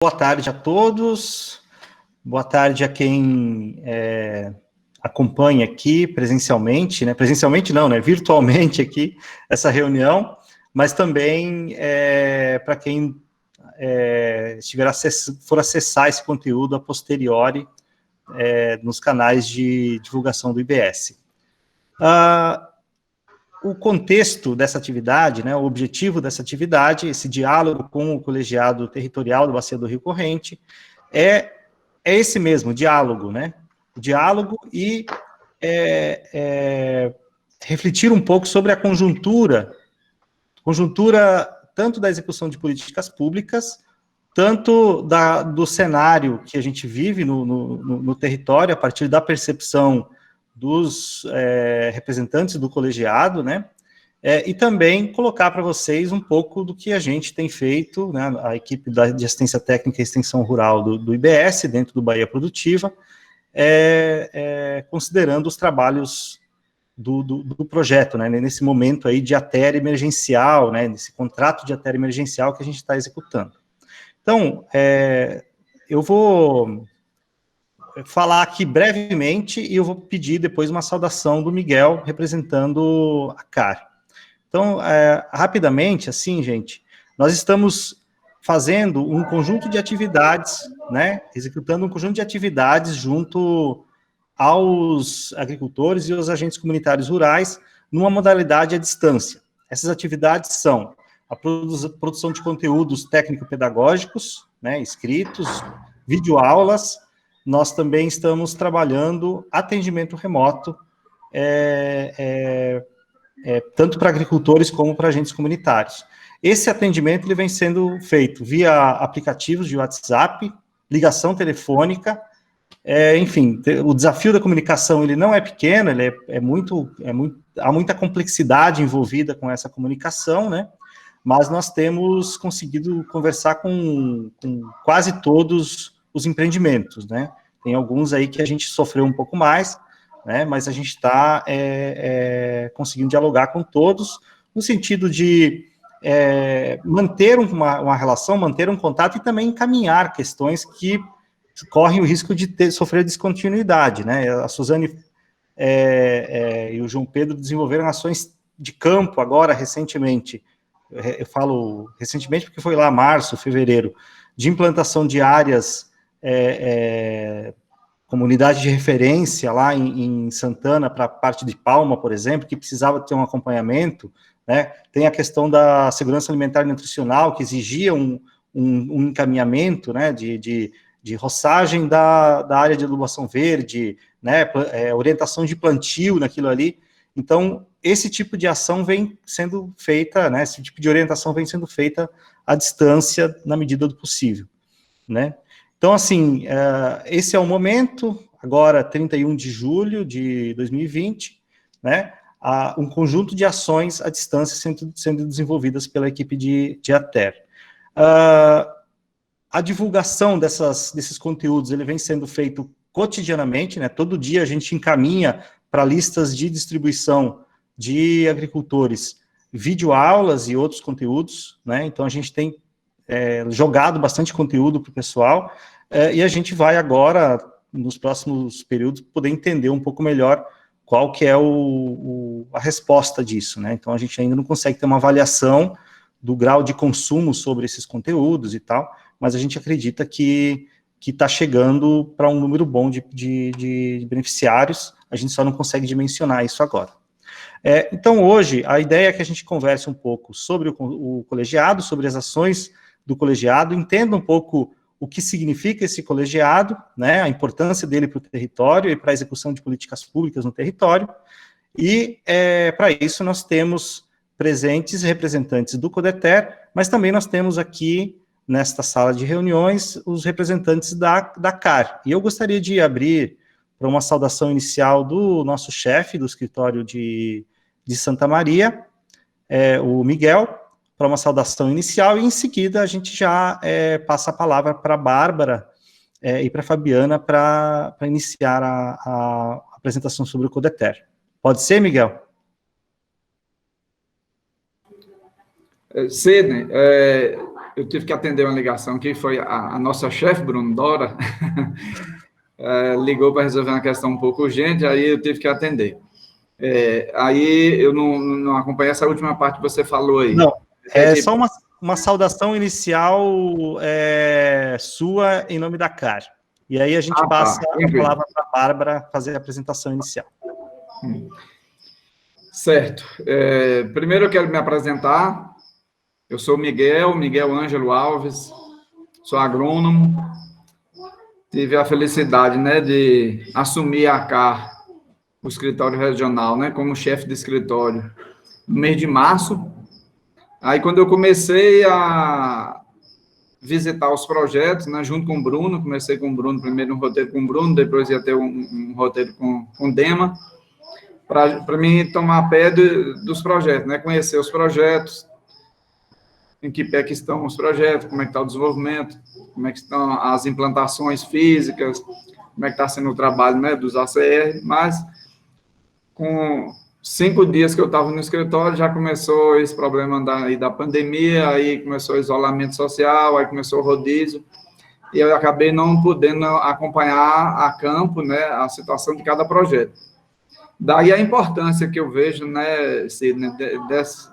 Boa tarde a todos, boa tarde a quem acompanha aqui presencialmente, né? Presencialmente não, né? Virtualmente aqui, essa reunião, mas também para quem for acessar esse conteúdo a posteriori nos canais de divulgação do IBS. O contexto dessa atividade, né, o objetivo dessa atividade, esse diálogo com o colegiado territorial da Bacia do Rio Corrente, é esse mesmo, diálogo, né? Diálogo e refletir um pouco sobre a conjuntura tanto da execução de políticas públicas, tanto do cenário que a gente vive no território, a partir da percepção dos representantes do colegiado, né? E também colocar para vocês um pouco do que a gente tem feito, né, a equipe de assistência técnica e extensão rural do IBS, dentro do Bahia Produtiva, considerando os trabalhos do projeto, né, nesse momento aí de ATER emergencial, né, nesse contrato de ATER emergencial que a gente está executando. Então, eu vou falar aqui brevemente e eu vou pedir depois uma saudação do Miguel, representando a CAR. Então, rapidamente, assim, gente, nós estamos fazendo um conjunto de atividades, né, executando um conjunto de atividades junto aos agricultores e aos agentes comunitários rurais, numa modalidade à distância. Essas atividades são a produção de conteúdos técnico-pedagógicos, né, escritos, videoaulas. Nós também estamos trabalhando atendimento remoto, tanto para agricultores como para agentes comunitários. Esse atendimento ele vem sendo feito via aplicativos de WhatsApp, ligação telefônica, enfim, o desafio da comunicação ele não é pequeno, ele há muita complexidade envolvida com essa comunicação, né? Mas nós temos conseguido conversar com quase todos os empreendimentos, né? Tem alguns aí que a gente sofreu um pouco mais, né? Mas a gente está conseguindo dialogar com todos, no sentido de manter uma relação, manter um contato e também encaminhar questões que correm o risco de sofrer descontinuidade, né? A Suzane e o João Pedro desenvolveram ações de campo agora, recentemente. Eu falo recentemente porque foi lá março, fevereiro, de implantação de áreas, comunidade de referência lá em Santana, para a parte de Palma, por exemplo, que precisava ter um acompanhamento, né? Tem a questão da segurança alimentar e nutricional, que exigia um encaminhamento, né, de roçagem da área de adubação verde, né, orientação de plantio naquilo ali. Então, esse tipo de ação vem sendo feita, né, esse tipo de orientação vem sendo feita à distância, na medida do possível, né. Então, assim, esse é o momento, agora, 31 de julho de 2020, né, um conjunto de ações à distância sendo desenvolvidas pela equipe de ATER. A divulgação desses conteúdos, ele vem sendo feito cotidianamente, né? Todo dia a gente encaminha para listas de distribuição de agricultores videoaulas e outros conteúdos, né? Então a gente tem jogado bastante conteúdo para o pessoal, e a gente vai agora, nos próximos períodos, poder entender um pouco melhor qual que é a resposta disso, né? Então a gente ainda não consegue ter uma avaliação do grau de consumo sobre esses conteúdos e tal, mas a gente acredita que está chegando para um número bom de beneficiários, a gente só não consegue dimensionar isso agora. Então, hoje, a ideia é que a gente converse um pouco sobre o colegiado, sobre as ações do colegiado, entenda um pouco o que significa esse colegiado, né, a importância dele para o território e para a execução de políticas públicas no território, e para isso nós temos presentes representantes do CODETER, mas também nós temos aqui, nesta sala de reuniões, os representantes da CAR. E eu gostaria de abrir para uma saudação inicial do nosso chefe do escritório de Santa Maria, o Miguel, para uma saudação inicial, e em seguida a gente já passa a palavra para a Bárbara e para a Fabiana para iniciar a apresentação sobre o CODETER. Pode ser, Miguel? Sidney, eu tive que atender uma ligação que foi a nossa chefe, Bruno Dora, ligou para resolver uma questão um pouco urgente, aí eu tive que atender. Aí eu não acompanhei essa última parte que você falou aí. Não, é só uma saudação inicial sua em nome da CAR. E aí a gente passa a palavra para a Bárbara fazer a apresentação inicial. Certo. Primeiro eu quero me apresentar. Eu sou Miguel Ângelo Alves, sou agrônomo. Tive a felicidade, né, de assumir a CAR, o escritório regional, né, como chefe de escritório, no mês de março. Aí, quando eu comecei a visitar os projetos, né, junto com o Bruno, comecei com o Bruno, primeiro um roteiro com o Bruno, depois ia ter um roteiro com o Dema, para mim tomar pé dos projetos, né, conhecer os projetos, em que pé que estão os projetos, como é que está o desenvolvimento, como é que estão as implantações físicas, como é que está sendo o trabalho, né, dos ACR, mas com 5 dias que eu estava no escritório, já começou esse problema da pandemia, aí começou o isolamento social, aí começou o rodízio, e eu acabei não podendo acompanhar a campo, né, a situação de cada projeto. Daí a importância que eu vejo, né,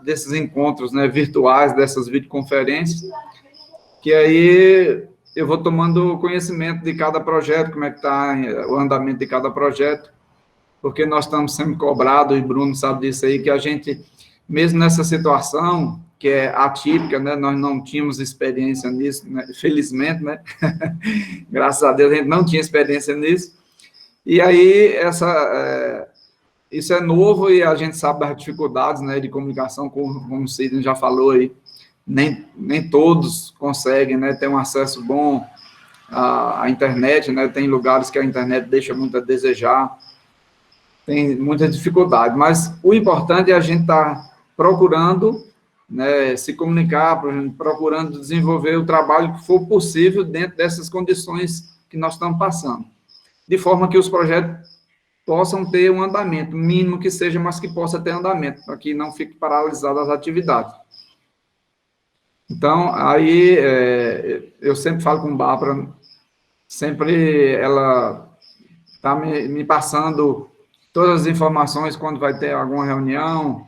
desses encontros, né, virtuais, dessas videoconferências, que aí eu vou tomando conhecimento de cada projeto, como é que está o andamento de cada projeto, porque nós estamos sendo cobrados, e Bruno sabe disso aí, que a gente, mesmo nessa situação, que é atípica, né, nós não tínhamos experiência nisso, né, felizmente, né, graças a Deus a gente não tinha experiência nisso, e aí isso é novo e a gente sabe das dificuldades, né, de comunicação, como o Sidney já falou aí, nem todos conseguem, né, ter um acesso bom à internet, né, tem lugares que a internet deixa muito a desejar, tem muita dificuldade, mas o importante é a gente estar procurando, né, se comunicar, procurando desenvolver o trabalho que for possível dentro dessas condições que nós estamos passando, de forma que os projetos possam ter um andamento, mínimo que seja, mas que possa ter andamento, para que não fique paralisado as atividades. Então, aí, eu sempre falo com a Bárbara, sempre ela está me passando todas as informações quando vai ter alguma reunião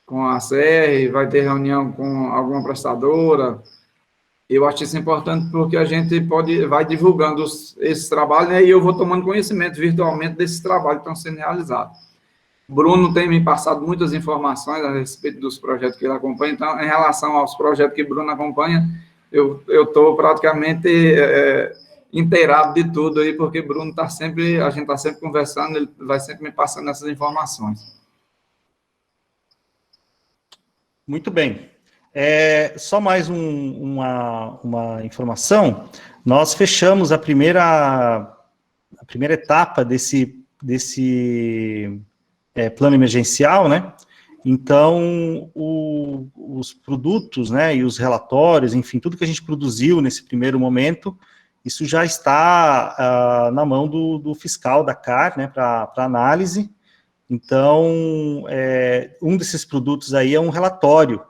com a CR, vai ter reunião com alguma prestadora. Eu acho isso importante porque a gente vai divulgando esses trabalhos, né, e eu vou tomando conhecimento virtualmente desses trabalhos que estão sendo realizados. Bruno tem me passado muitas informações a respeito dos projetos que ele acompanha, então, em relação aos projetos que Bruno acompanha, eu estou praticamente inteirado de tudo aí, porque Bruno a gente está sempre conversando, ele vai sempre me passando essas informações. Muito bem. Só mais uma informação, nós fechamos a primeira etapa desse plano emergencial, né? Então, os produtos, né, e os relatórios, enfim, tudo que a gente produziu nesse primeiro momento, isso já está na mão do fiscal da CAR, né, para análise. Então, um desses produtos aí é um relatório,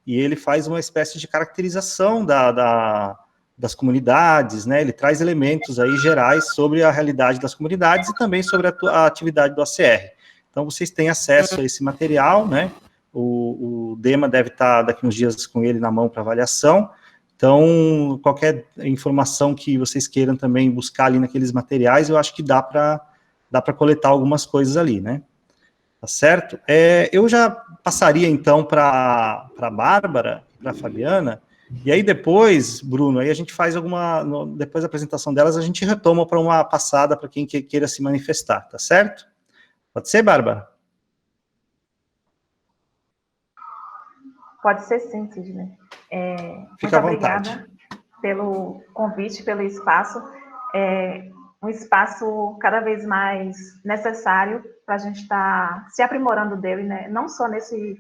e ele faz uma espécie de caracterização das comunidades, né, ele traz elementos aí gerais sobre a realidade das comunidades e também sobre a atividade do ACR. Então, vocês têm acesso a esse material, né, o Dema deve estar daqui uns dias com ele na mão para avaliação, então, qualquer informação que vocês queiram também buscar ali naqueles materiais, eu acho que dá para coletar algumas coisas ali, né. Tá certo? Eu já passaria, então, para a Bárbara e para a Fabiana, e aí depois, Bruno, aí a gente faz depois da apresentação delas, a gente retoma para uma passada para quem queira se manifestar, tá certo? Pode ser, Bárbara? Pode ser sim, Sidney. Fica à muito vontade. Obrigada pelo convite, pelo espaço. Um espaço cada vez mais necessário para a gente estar se aprimorando dele, né? Não só nesse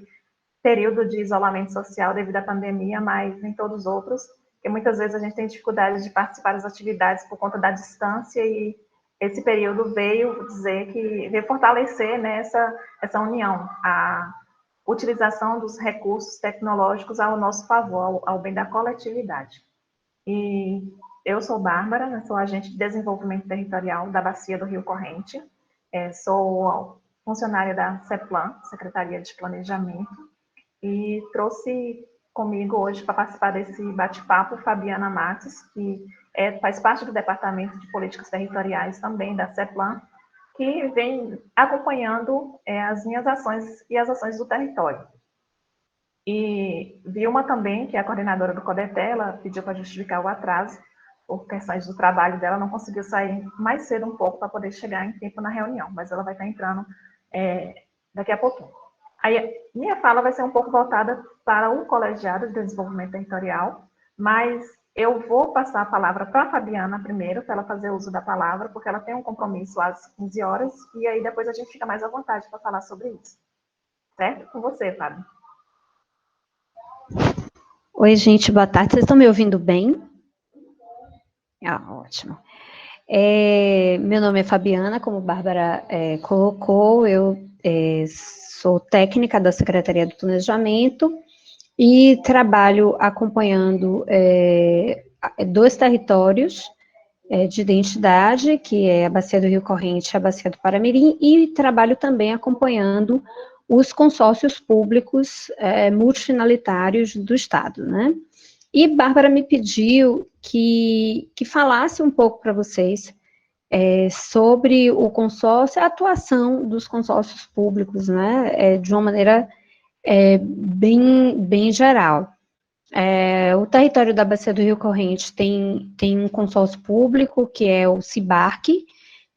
período de isolamento social devido à pandemia, mas em todos os outros, porque muitas vezes a gente tem dificuldade de participar das atividades por conta da distância, e esse período veio fortalecer, né, essa união, utilização dos recursos tecnológicos ao nosso favor, ao bem da coletividade. E eu sou Bárbara, né, sou agente de desenvolvimento territorial da Bacia do Rio Corrente, sou funcionária da CEPLAN, Secretaria de Planejamento, e trouxe comigo hoje para participar desse bate-papo Fabiana Matos, que faz parte do Departamento de Políticas Territoriais também da CEPLAN, que vem acompanhando as minhas ações e as ações do território. E Vilma também, que é a coordenadora do CODETE, ela pediu para justificar o atraso, por questões do trabalho dela, não conseguiu sair mais cedo um pouco para poder chegar em tempo na reunião, mas ela vai estar entrando daqui a pouquinho. Aí, minha fala vai ser um pouco voltada para o colegiado de desenvolvimento territorial, mas eu vou passar a palavra para a Fabiana primeiro, para ela fazer uso da palavra, porque ela tem um compromisso às 15 horas, e aí depois a gente fica mais à vontade para falar sobre isso. Certo? Com você, Fábio. Oi, gente, boa tarde. Vocês estão me ouvindo bem? Ótimo. Meu nome é Fabiana, como Bárbara colocou, eu sou técnica da Secretaria do Planejamento e trabalho acompanhando 2 territórios de identidade, que é a Bacia do Rio Corrente e a Bacia do Paramirim, e trabalho também acompanhando os consórcios públicos multifinalitários do Estado, né? E Bárbara me pediu que falasse um pouco para vocês sobre o consórcio, a atuação dos consórcios públicos, né, de uma maneira bem geral. O território da Bacia do Rio Corrente tem um consórcio público, que é o CIBARC,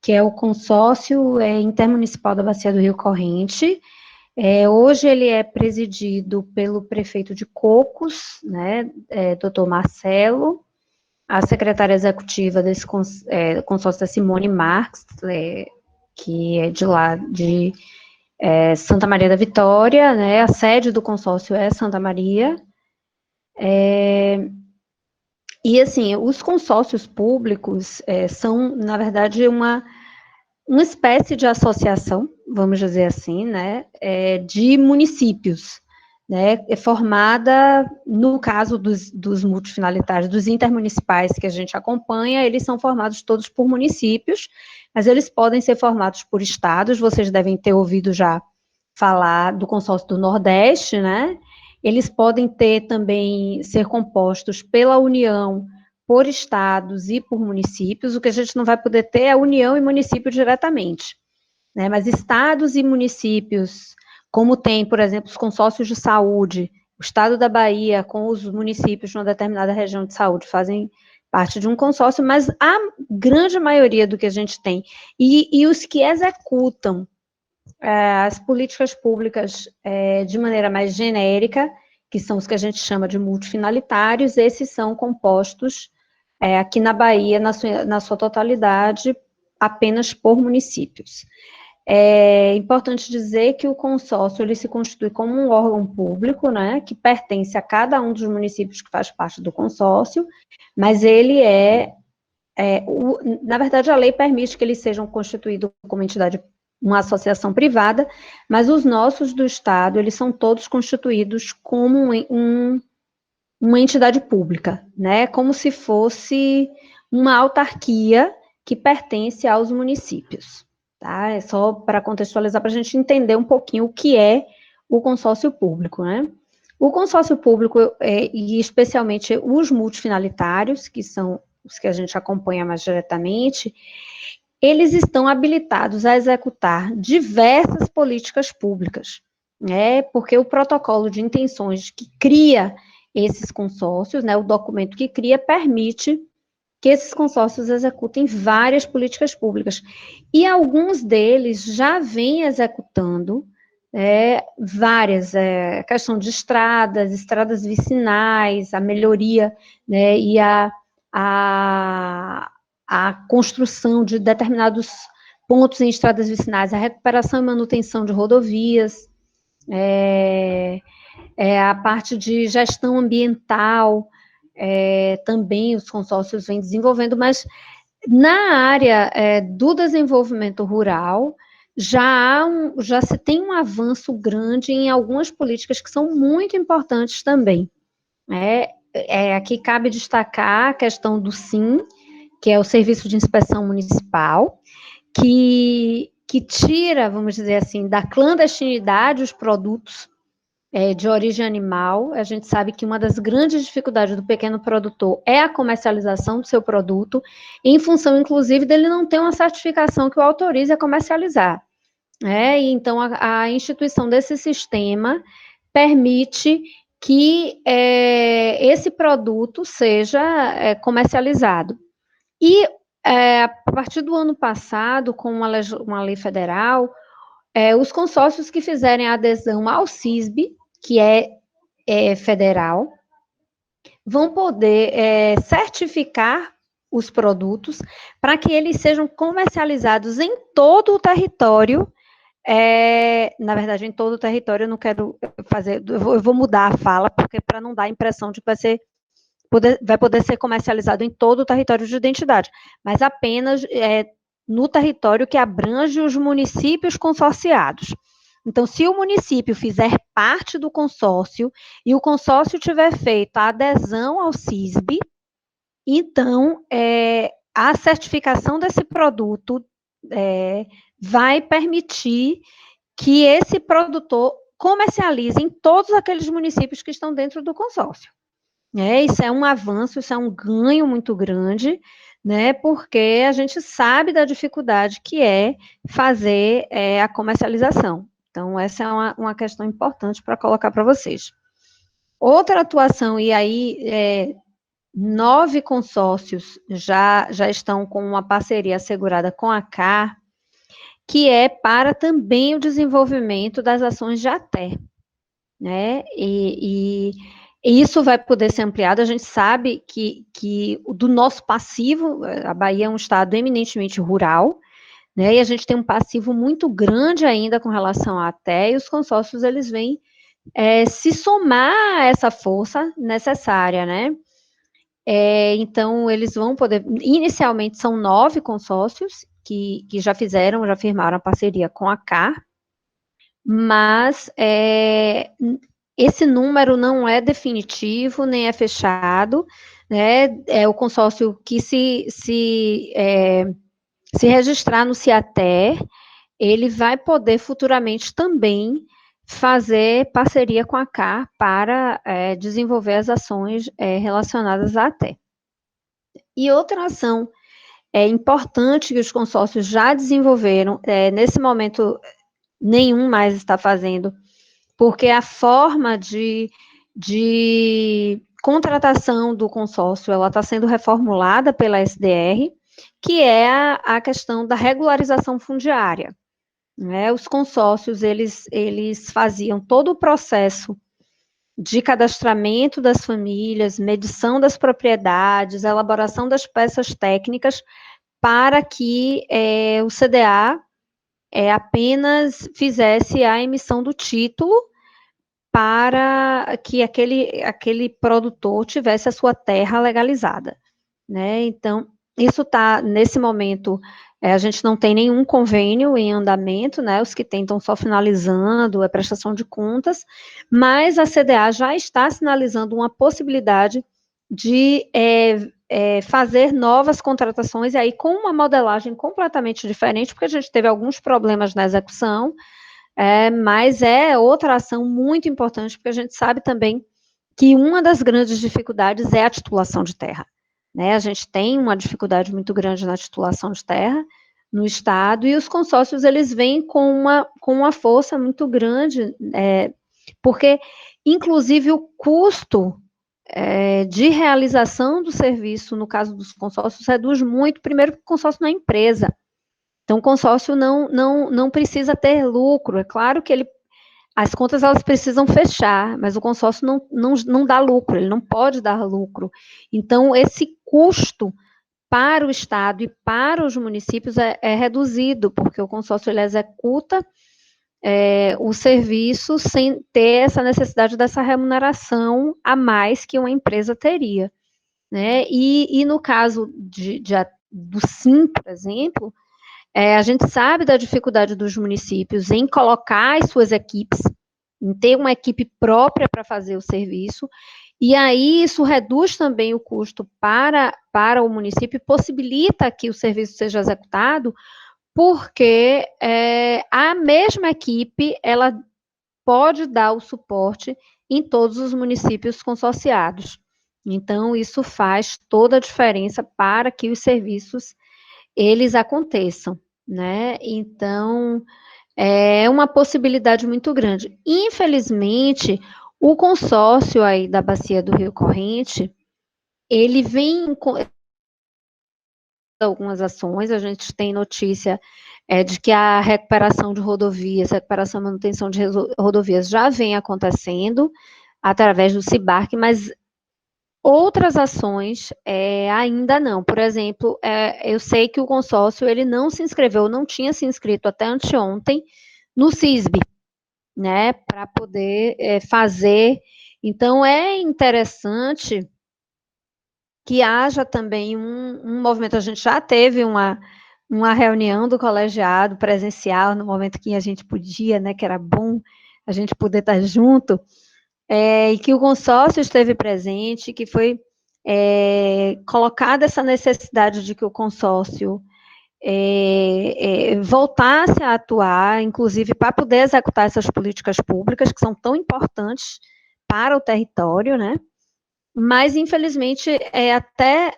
que é o consórcio intermunicipal da Bacia do Rio Corrente. Hoje ele é presidido pelo prefeito de Cocos, né, doutor Marcelo, a secretária executiva desse consórcio é Simone Marques, que é de lá de Santa Maria da Vitória, né, a sede do consórcio é Santa Maria, e assim, os consórcios públicos são, na verdade, uma espécie de associação, vamos dizer assim, né, de municípios, né, formada, no caso dos multifinalitários, dos intermunicipais que a gente acompanha, eles são formados todos por municípios, mas eles podem ser formados por estados, vocês devem ter ouvido já falar do consórcio do Nordeste, né, eles podem também ser compostos pela União, por estados e por municípios. O que a gente não vai poder ter é a União e município diretamente, né, mas estados e municípios, como tem, por exemplo, os consórcios de saúde, o estado da Bahia com os municípios de uma determinada região de saúde fazem parte de um consórcio, mas a grande maioria do que a gente tem, e os que executam as políticas públicas de maneira mais genérica, que são os que a gente chama de multifinalitários, esses são compostos aqui na Bahia, na sua totalidade, apenas por municípios. É importante dizer que o consórcio, ele se constitui como um órgão público, né, que pertence a cada um dos municípios que faz parte do consórcio, mas ele na verdade, a lei permite que eles sejam constituídos como entidade, uma associação privada, mas os nossos do Estado, eles são todos constituídos como uma entidade pública, né, como se fosse uma autarquia que pertence aos municípios, tá? É só para contextualizar, para a gente entender um pouquinho o que é o consórcio público, né? O consórcio público, e especialmente os multifinalitários, que são os que a gente acompanha mais diretamente, eles estão habilitados a executar diversas políticas públicas, né? Porque o protocolo de intenções que cria esses consórcios, né, o documento que cria, permite que esses consórcios executem várias políticas públicas. E alguns deles já vêm executando várias, questão de estradas vicinais, a melhoria, né, e a construção de determinados pontos em estradas vicinais, a recuperação e manutenção de rodovias, a parte de gestão ambiental, também os consórcios vêm desenvolvendo, mas na área do desenvolvimento rural, já se tem um avanço grande em algumas políticas que são muito importantes também. Aqui cabe destacar a questão do SIM, que é o Serviço de Inspeção Municipal, que tira, vamos dizer assim, da clandestinidade os produtos de origem animal. A gente sabe que uma das grandes dificuldades do pequeno produtor é a comercialização do seu produto, em função, inclusive, dele não ter uma certificação que o autorize a comercializar. E então, a instituição desse sistema permite que esse produto seja comercializado. E, a partir do ano passado, com uma lei federal, os consórcios que fizerem adesão ao CISB, que é federal, vão poder certificar os produtos para que eles sejam comercializados em todo o território. Na verdade, em todo o território, eu não quero fazer, eu vou mudar a fala, porque para não dar a impressão de que vai poder ser comercializado em todo o território de identidade, mas apenas no território que abrange os municípios consorciados. Então, se o município fizer parte do consórcio e o consórcio tiver feito a adesão ao CISB, então, a certificação desse produto vai permitir que esse produtor comercialize em todos aqueles municípios que estão dentro do consórcio. Isso é um avanço, isso é um ganho muito grande, né, porque a gente sabe da dificuldade que é fazer a comercialização. Então, essa é uma questão importante para colocar para vocês. Outra atuação, e aí 9 consórcios já estão com uma parceria assegurada com a CAR, que é para também o desenvolvimento das ações de ATE, né, e isso vai poder ser ampliado. A gente sabe que do nosso passivo, a Bahia é um estado eminentemente rural, né, e a gente tem um passivo muito grande ainda com relação à ATE, e os consórcios, eles vêm se somar a essa força necessária, né. Então, eles vão poder, inicialmente são 9 consórcios que já firmaram a parceria com a CAR, mas esse número não é definitivo, nem é fechado, né? O consórcio que se registrar no CIATE, ele vai poder futuramente também fazer parceria com a CAR para desenvolver as ações relacionadas à ATE. E outra ação importante que os consórcios já desenvolveram, nesse momento nenhum mais está fazendo, porque a forma de contratação do consórcio, ela está sendo reformulada pela SDR, que é a questão da regularização fundiária, né? Os consórcios, eles faziam todo o processo de cadastramento das famílias, medição das propriedades, elaboração das peças técnicas, para que o CDA apenas fizesse a emissão do título para que aquele produtor tivesse a sua terra legalizada, né? Então, isso está, nesse momento, a gente não tem nenhum convênio em andamento, né? Os que tentam só finalizando a prestação de contas, mas a CDA já está sinalizando uma possibilidade de fazer novas contratações, e aí com uma modelagem completamente diferente, porque a gente teve alguns problemas na execução, mas é outra ação muito importante, porque a gente sabe também que uma das grandes dificuldades é a titulação de terra, né? A gente tem uma dificuldade muito grande na titulação de terra no estado, e os consórcios, eles vêm com uma força muito grande, porque, inclusive, o custo de realização do serviço, no caso dos consórcios, reduz muito. Primeiro, porque o consórcio não é empresa, então o consórcio não precisa ter lucro. É claro que as contas, elas precisam fechar, mas o consórcio não dá lucro, ele não pode dar lucro. Então, esse custo para o estado e para os municípios é reduzido, porque o consórcio, ele executa o serviço sem ter essa necessidade dessa remuneração a mais que uma empresa teria, né? E no caso do SIM, por exemplo, A gente sabe da dificuldade dos municípios em colocar as suas equipes, em ter uma equipe própria para fazer o serviço, e aí isso reduz também o custo para o município e possibilita que o serviço seja executado, porque a mesma equipe, ela pode dar o suporte em todos os municípios consorciados. Então, isso faz toda a diferença para que os serviços, eles aconteçam, né? Então, é uma possibilidade muito grande. Infelizmente, o consórcio aí da Bacia do Rio Corrente, ele vem com algumas ações, a gente tem notícia de que a recuperação de rodovias, recuperação e manutenção de rodovias já vem acontecendo através do CIBARC, mas outras ações ainda não. Por exemplo, eu sei que o consórcio ele não se inscreveu, não tinha se inscrito até anteontem no CISB, né, para poder fazer. Então, é interessante que haja também um movimento. A gente já teve uma reunião do colegiado presencial, no momento que a gente podia, né, que era bom a gente poder estar junto, e que o consórcio esteve presente, que foi colocada essa necessidade de que o consórcio voltasse a atuar, inclusive para poder executar essas políticas públicas que são tão importantes para o território, né? Mas, infelizmente,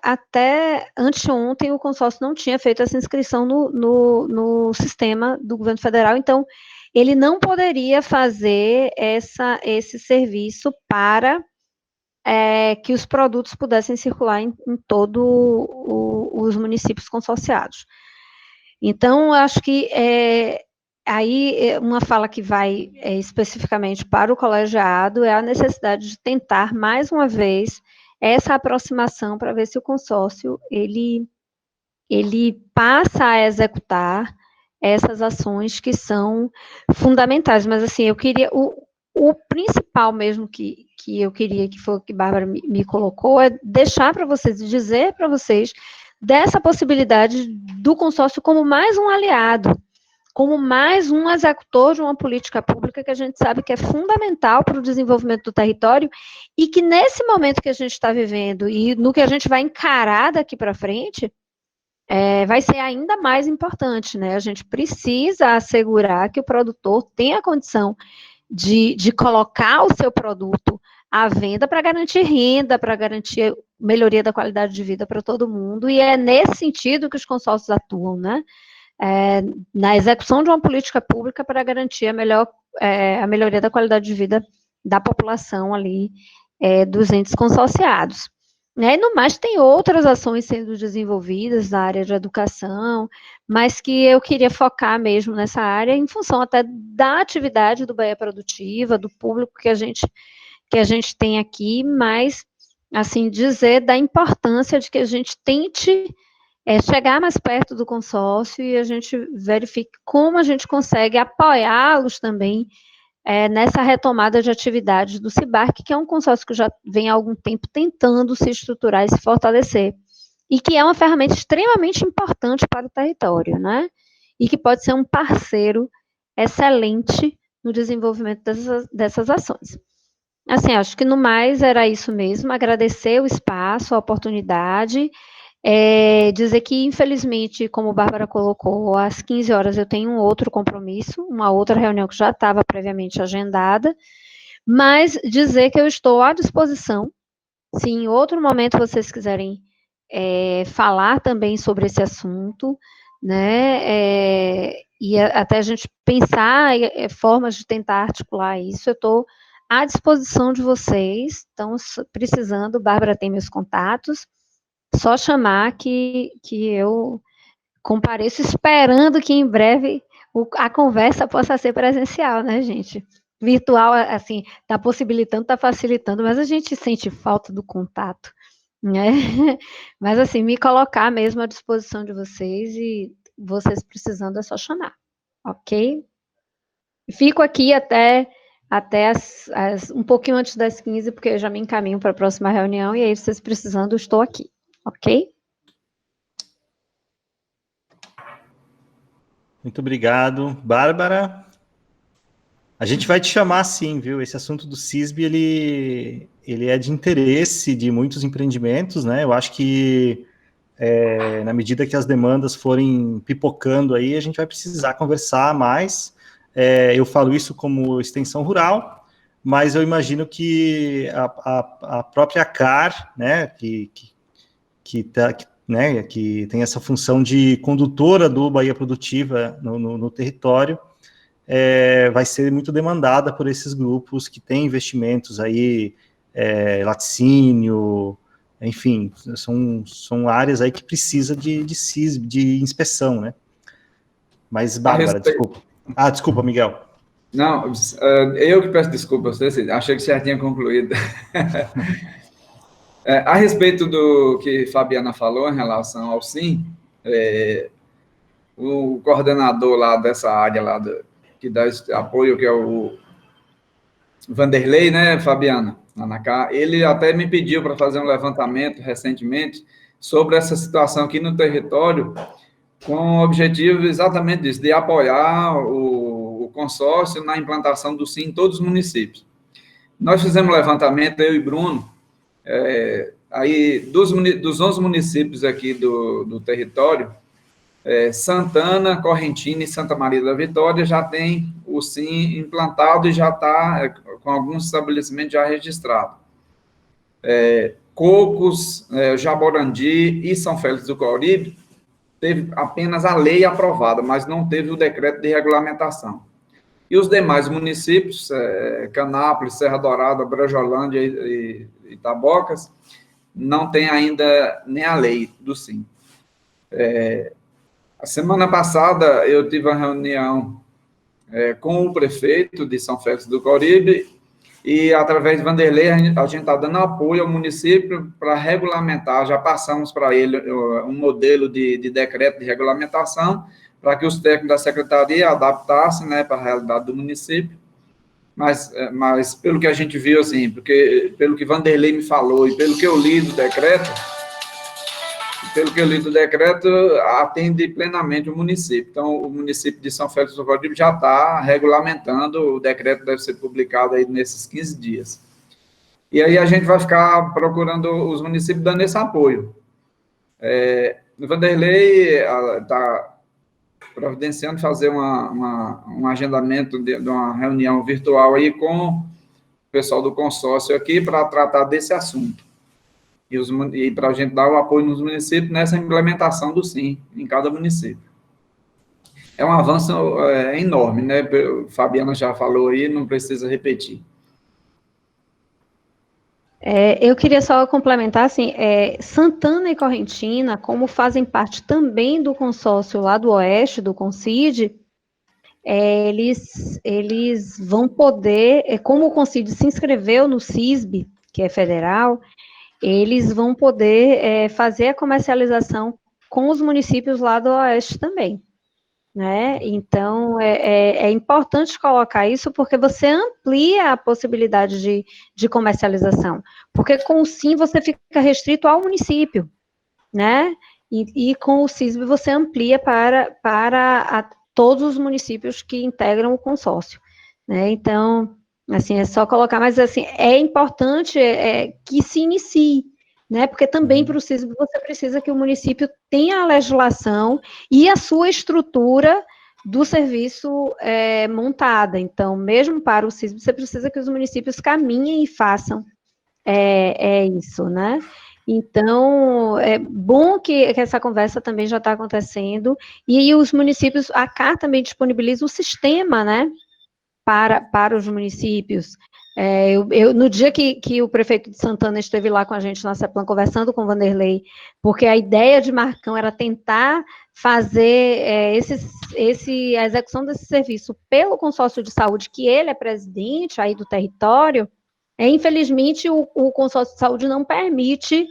até anteontem, o consórcio não tinha feito essa inscrição no sistema do governo federal, então, ele não poderia fazer esse serviço para que os produtos pudessem circular em todos os municípios consorciados. Então, acho que aí uma fala que vai especificamente para o colegiado é a necessidade de tentar, mais uma vez, essa aproximação para ver se o consórcio ele passa a executar essas ações que são fundamentais. Mas, assim, eu queria... O principal mesmo que eu queria, que foi o que a Bárbara me colocou, é deixar para vocês, dizer para vocês dessa possibilidade do consórcio como mais um aliado, como mais um executor de uma política pública que a gente sabe que é fundamental para o desenvolvimento do território e que nesse momento que a gente está vivendo e no que a gente vai encarar daqui para frente, vai ser ainda mais importante, né? A gente precisa assegurar que o produtor tenha a condição de colocar o seu produto à venda para garantir renda, para garantir melhoria da qualidade de vida para todo mundo, e é nesse sentido que os consórcios atuam, né? Na execução de uma política pública para garantir a melhoria da qualidade de vida da população ali, dos entes consorciados. E no mais, tem outras ações sendo desenvolvidas na área de educação, mas que eu queria focar mesmo nessa área, em função até da atividade do Bahia Produtiva, do público que a gente tem aqui, mas, assim, dizer da importância de que a gente tente chegar mais perto do consórcio e a gente verifique como a gente consegue apoiá-los também nessa retomada de atividades do CIBARC, que é um consórcio que já vem há algum tempo tentando se estruturar e se fortalecer, e que é uma ferramenta extremamente importante para o território, né? E que pode ser um parceiro excelente no desenvolvimento dessas ações. Assim, acho que no mais era isso mesmo, agradecer o espaço, a oportunidade, dizer que, infelizmente, como a Bárbara colocou, às 15 horas eu tenho um outro compromisso, uma outra reunião que já estava previamente agendada, mas dizer que eu estou à disposição, se em outro momento vocês quiserem falar também sobre esse assunto, né, e até a gente pensar formas de tentar articular isso, eu estou à disposição de vocês, estão precisando, Bárbara tem meus contatos, só chamar que eu compareço, esperando que em breve a conversa possa ser presencial, né, gente? Virtual, assim, está possibilitando, está facilitando, mas a gente sente falta do contato, né? Mas, assim, me colocar mesmo à disposição de vocês e vocês precisando é só chamar, ok? Fico aqui até um pouquinho antes das 15, porque eu já me encaminho para a próxima reunião, e aí, vocês precisando, eu estou aqui, ok? Muito obrigado. Bárbara, a gente vai te chamar sim, viu? Esse assunto do CISB, ele é de interesse de muitos empreendimentos, né? Eu acho que na medida que as demandas forem pipocando aí, a gente vai precisar conversar mais. Eu falo isso como extensão rural, mas eu imagino que a própria CAR, né, que tem essa função de condutora do Bahia Produtiva no território, vai ser muito demandada por esses grupos que têm investimentos aí, laticínio, enfim, são áreas aí que precisa de CISB, de inspeção, né? Mas, Bárbara, desculpa. Desculpa, Miguel. Não, eu que peço desculpa a você, achei que você já tinha concluído. A respeito do que Fabiana falou em relação ao SIM, o coordenador lá dessa área lá que dá esse apoio, que é o Vanderlei, né, Fabiana? Ele até me pediu para fazer um levantamento recentemente sobre essa situação aqui no território, com o objetivo exatamente disso, de apoiar o consórcio na implantação do SIM em todos os municípios. Nós fizemos um levantamento, eu e Bruno, aí dos 11 municípios aqui do território, Santana, Correntina e Santa Maria da Vitória já tem o SIM implantado e já está com alguns estabelecimentos já registrados. Cocos, Jaborandi e São Félix do Corribe teve apenas a lei aprovada, mas não teve o decreto de regulamentação. E os demais municípios, Canápolis, Serra Dourada, Brejolândia e Itabocas, não tem ainda nem a lei do SIM. A semana passada, eu tive uma reunião com o prefeito de São Félix do Corribe e, através de Vanderlei, a gente está dando apoio ao município para regulamentar, já passamos para ele um modelo de decreto de regulamentação, para que os técnicos da secretaria adaptassem, né, para a realidade do município, mas pelo que a gente viu, assim, pelo que Vanderlei me falou e pelo que eu li do decreto, atende plenamente o município. Então, o município de São Félix do Corribe já está regulamentando, o decreto deve ser publicado aí nesses 15 dias. E aí a gente vai ficar procurando os municípios dando esse apoio. O Vanderlei está providenciando fazer um agendamento de uma reunião virtual aí com o pessoal do consórcio aqui para tratar desse assunto. E para a gente dar o apoio nos municípios nessa implementação do SIM em cada município. É um avanço enorme, né? Fabiana já falou aí, não precisa repetir. Eu queria só complementar, assim, Santana e Correntina, como fazem parte também do consórcio lá do Oeste, do CONCID, eles vão poder, como o CONCID se inscreveu no CISB, que é federal, eles vão poder fazer a comercialização com os municípios lá do Oeste também, né? Então, é importante colocar isso, porque você amplia a possibilidade de comercialização, porque com o SIM você fica restrito ao município, né? E com o CISB você amplia para todos os municípios que integram o consórcio, né? Então, assim, é só colocar, mas assim, é importante que se inicie, né? Porque também para o CISB você precisa que o município tenha a legislação e a sua estrutura do serviço montada. Então, mesmo para o CISB, você precisa que os municípios caminhem e façam isso, né? Então, é bom que essa conversa também já está acontecendo, e aí os municípios, a CAR também disponibiliza o sistema, né? Para os municípios. No dia que o prefeito de Santana esteve lá com a gente na CEPLAN, conversando com o Vanderlei, porque a ideia de Marcão era tentar fazer a execução desse serviço pelo consórcio de saúde, que ele é presidente aí do território, infelizmente o consórcio de saúde não permite,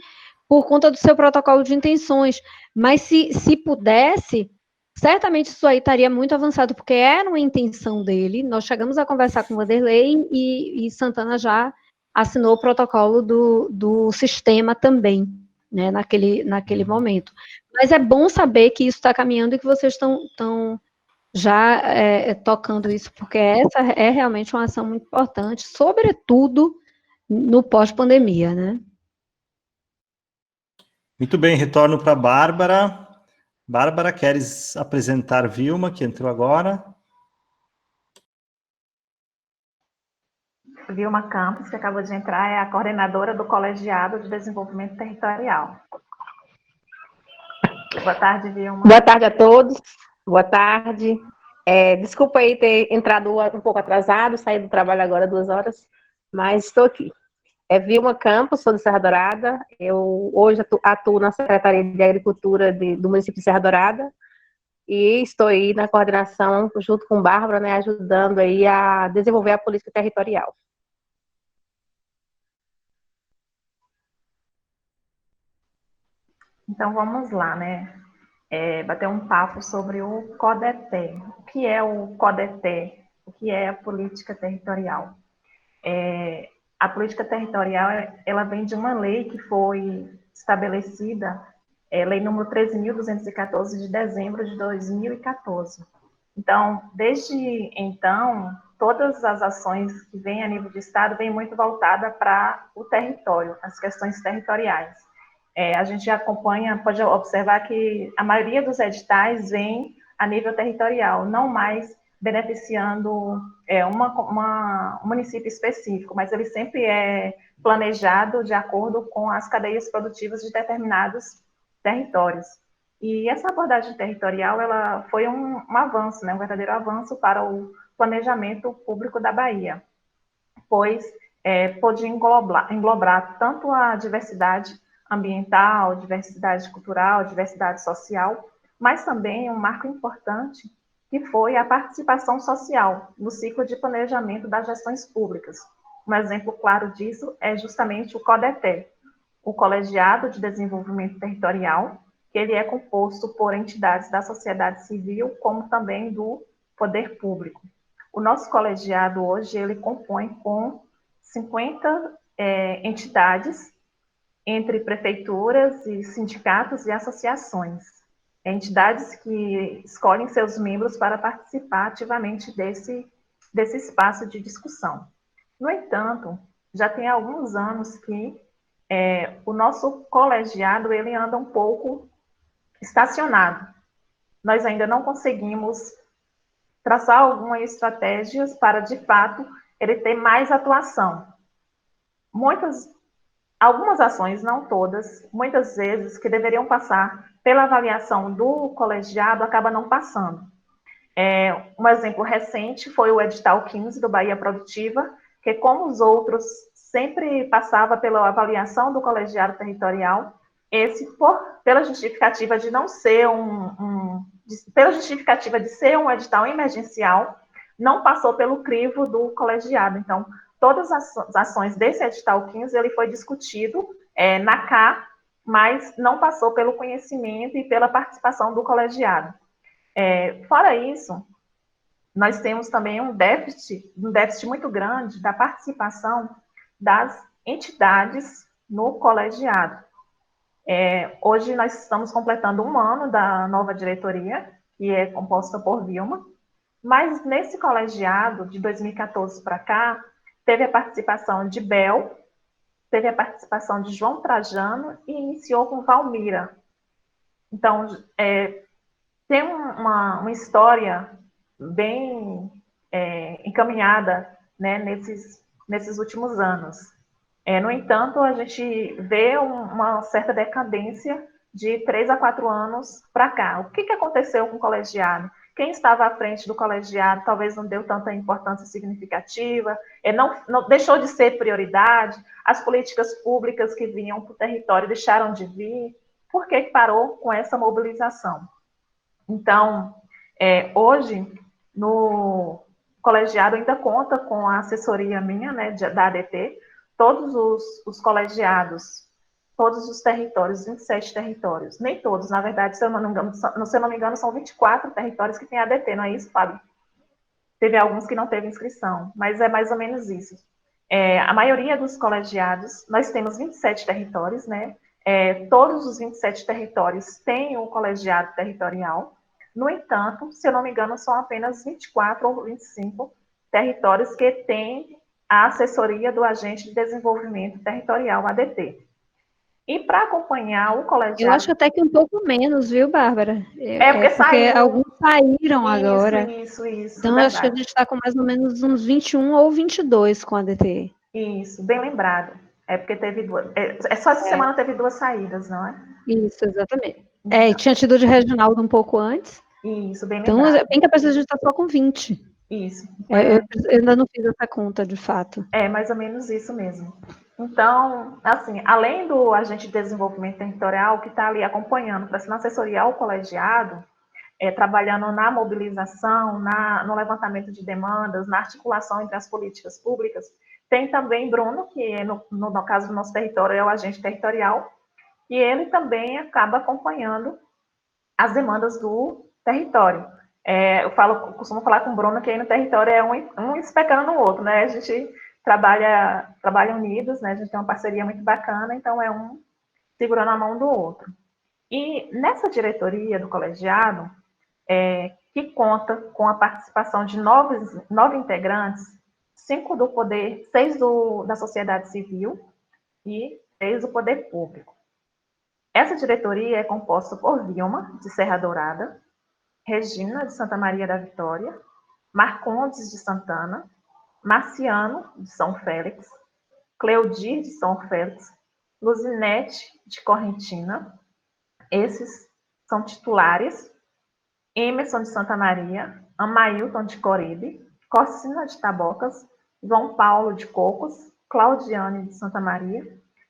por conta do seu protocolo de intenções, mas se pudesse, certamente isso aí estaria muito avançado, porque era uma intenção dele. Nós chegamos a conversar com o Vanderlei e Santana já assinou o protocolo do sistema também, né, naquele momento. Mas é bom saber que isso está caminhando e que vocês já tocando isso, porque essa é realmente uma ação muito importante, sobretudo no pós-pandemia, né? Muito bem, retorno para a Bárbara. Bárbara, queres apresentar Vilma, que entrou agora? Vilma Campos, que acabou de entrar, é a coordenadora do Colegiado de Desenvolvimento Territorial. Boa tarde, Vilma. Boa tarde a todos. Boa tarde. Desculpa aí ter entrado um pouco atrasado, saí do trabalho agora 2 horas, mas estou aqui. Vilma Campos, sou de Serra Dourada. Eu hoje atuo na Secretaria de Agricultura do município de Serra Dourada e estou aí na coordenação junto com Bárbara, né, ajudando aí a desenvolver a política territorial. Então, vamos lá, né? Bater um papo sobre o CODETE. O que é o CODETE? O que é a política territorial? A política territorial, ela vem de uma lei que foi estabelecida, lei número 13.214, de dezembro de 2014. Então, desde então, todas as ações que vêm a nível de Estado vêm muito voltada para o território, as questões territoriais. A gente acompanha, pode observar que a maioria dos editais vem a nível territorial, não mais beneficiando um município específico, mas ele sempre é planejado de acordo com as cadeias produtivas de determinados territórios. E essa abordagem territorial, ela foi um avanço, né, um verdadeiro avanço para o planejamento público da Bahia, pois pôde englobar tanto a diversidade ambiental, diversidade cultural, diversidade social, mas também um marco importante que foi a participação social no ciclo de planejamento das gestões públicas. Um exemplo claro disso é justamente o CODETE, o Colegiado de Desenvolvimento Territorial, que ele é composto por entidades da sociedade civil, como também do poder público. O nosso colegiado hoje, ele compõe com 50 entidades, entre prefeituras e sindicatos e associações. Entidades que escolhem seus membros para participar ativamente desse espaço de discussão. No entanto, já tem alguns anos que o nosso colegiado ele anda um pouco estacionado. Nós ainda não conseguimos traçar algumas estratégias para, de fato, ele ter mais atuação. Algumas ações, não todas, muitas vezes, que deveriam passar pela avaliação do colegiado, acaba não passando. Um exemplo recente foi o edital 15 do Bahia Produtiva, que, como os outros, sempre passava pela avaliação do colegiado territorial, esse, pela justificativa de não ser pela justificativa de ser um edital emergencial, não passou pelo crivo do colegiado. Então, todas as ações desse edital 15, ele foi discutido na CA, mas não passou pelo conhecimento e pela participação do colegiado. Fora isso, nós temos também um déficit muito grande da participação das entidades no colegiado. Hoje nós estamos completando 1 ano da nova diretoria, que é composta por Vilma, mas nesse colegiado, de 2014 para cá, teve a participação de Bel, teve a participação de João Trajano e iniciou com Valmira. Então, tem uma história bem encaminhada, né, nesses últimos anos. No entanto, a gente vê uma certa decadência de 3 a 4 anos para cá. O que aconteceu com o colegiado? Quem estava à frente do colegiado talvez não deu tanta importância significativa, não deixou de ser prioridade, as políticas públicas que vinham para o território deixaram de vir. Por que parou com essa mobilização? Então, hoje, no colegiado ainda conta com a assessoria minha, né, da ADT, todos os colegiados, todos os territórios, 27 territórios, nem todos, na verdade, se eu não me engano, são 24 territórios que tem ADT, não é isso, Fábio? Teve alguns que não teve inscrição, mas é mais ou menos isso. A maioria dos colegiados, nós temos 27 territórios, né? Todos os 27 territórios têm um colegiado territorial. No entanto, se eu não me engano, são apenas 24 ou 25 territórios que têm a assessoria do Agente de Desenvolvimento Territorial, ADT. E para acompanhar o colegiado... Eu acho até que um pouco menos, viu, Bárbara? Porque Porque saiu... alguns saíram agora. Isso, Então, verdade. acho que a gente está com mais ou menos uns 21 ou 22 com a DT. Isso, bem lembrado. É porque teve duas... Só essa semana teve 2 saídas, não é? Isso, exatamente. E tinha tido de Reginaldo um pouco antes. Isso, bem Então, lembrado. bem capaz de a gente estar só com 20. Isso. Eu ainda não fiz essa conta, de fato. É mais ou menos isso mesmo. Então, assim, além do agente de desenvolvimento territorial que está ali acompanhando, prestando assessoria ao colegiado, trabalhando na mobilização, no levantamento de demandas, na articulação entre as políticas públicas, tem também Bruno, que no caso do nosso território é o agente territorial, e ele também acaba acompanhando as demandas do território. Eu costumo falar com o Bruno que aí no território é um especando no outro, né? A gente trabalha unidos, né? A gente tem uma parceria muito bacana, então é um segurando a mão do outro. E nessa diretoria do colegiado, que conta com a participação de 9 integrantes, 5 do poder, 6 da sociedade civil e 3 do poder público. Essa diretoria é composta por Vilma, de Serra Dourada, Regina, de Santa Maria da Vitória, Marcondes, de Santana, Marciano, de São Félix, Cleudir, de São Félix, Luzinete, de Correntina, esses são titulares, Emerson, de Santa Maria, Amailton, de Coribe, Cocina, de Tabocas, João Paulo, de Cocos, Claudiane, de Santa Maria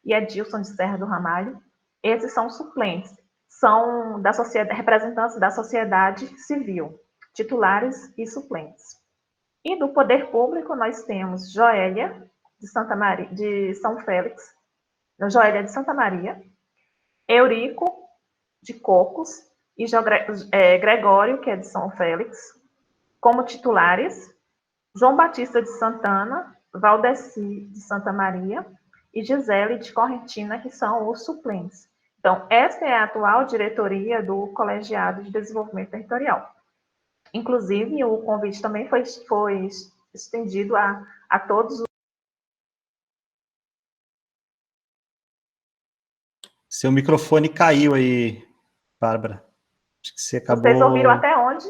e Edilson, de Serra do Ramalho. Esses são suplentes, são representantes da sociedade civil, titulares e suplentes. E do poder público nós temos Joélia, de Santa Maria, de São Félix, Joélia de Santa Maria, Eurico, de Cocos, e Gregório, que é de São Félix, como titulares, João Batista de Santana, Valdeci de Santa Maria e Gisele de Correntina, que são os suplentes. Então, esta é a atual diretoria do Colegiado de Desenvolvimento Territorial. Inclusive, o convite também foi estendido a todos os... Seu microfone caiu aí, Bárbara. Acho que você acabou... Vocês ouviram até onde?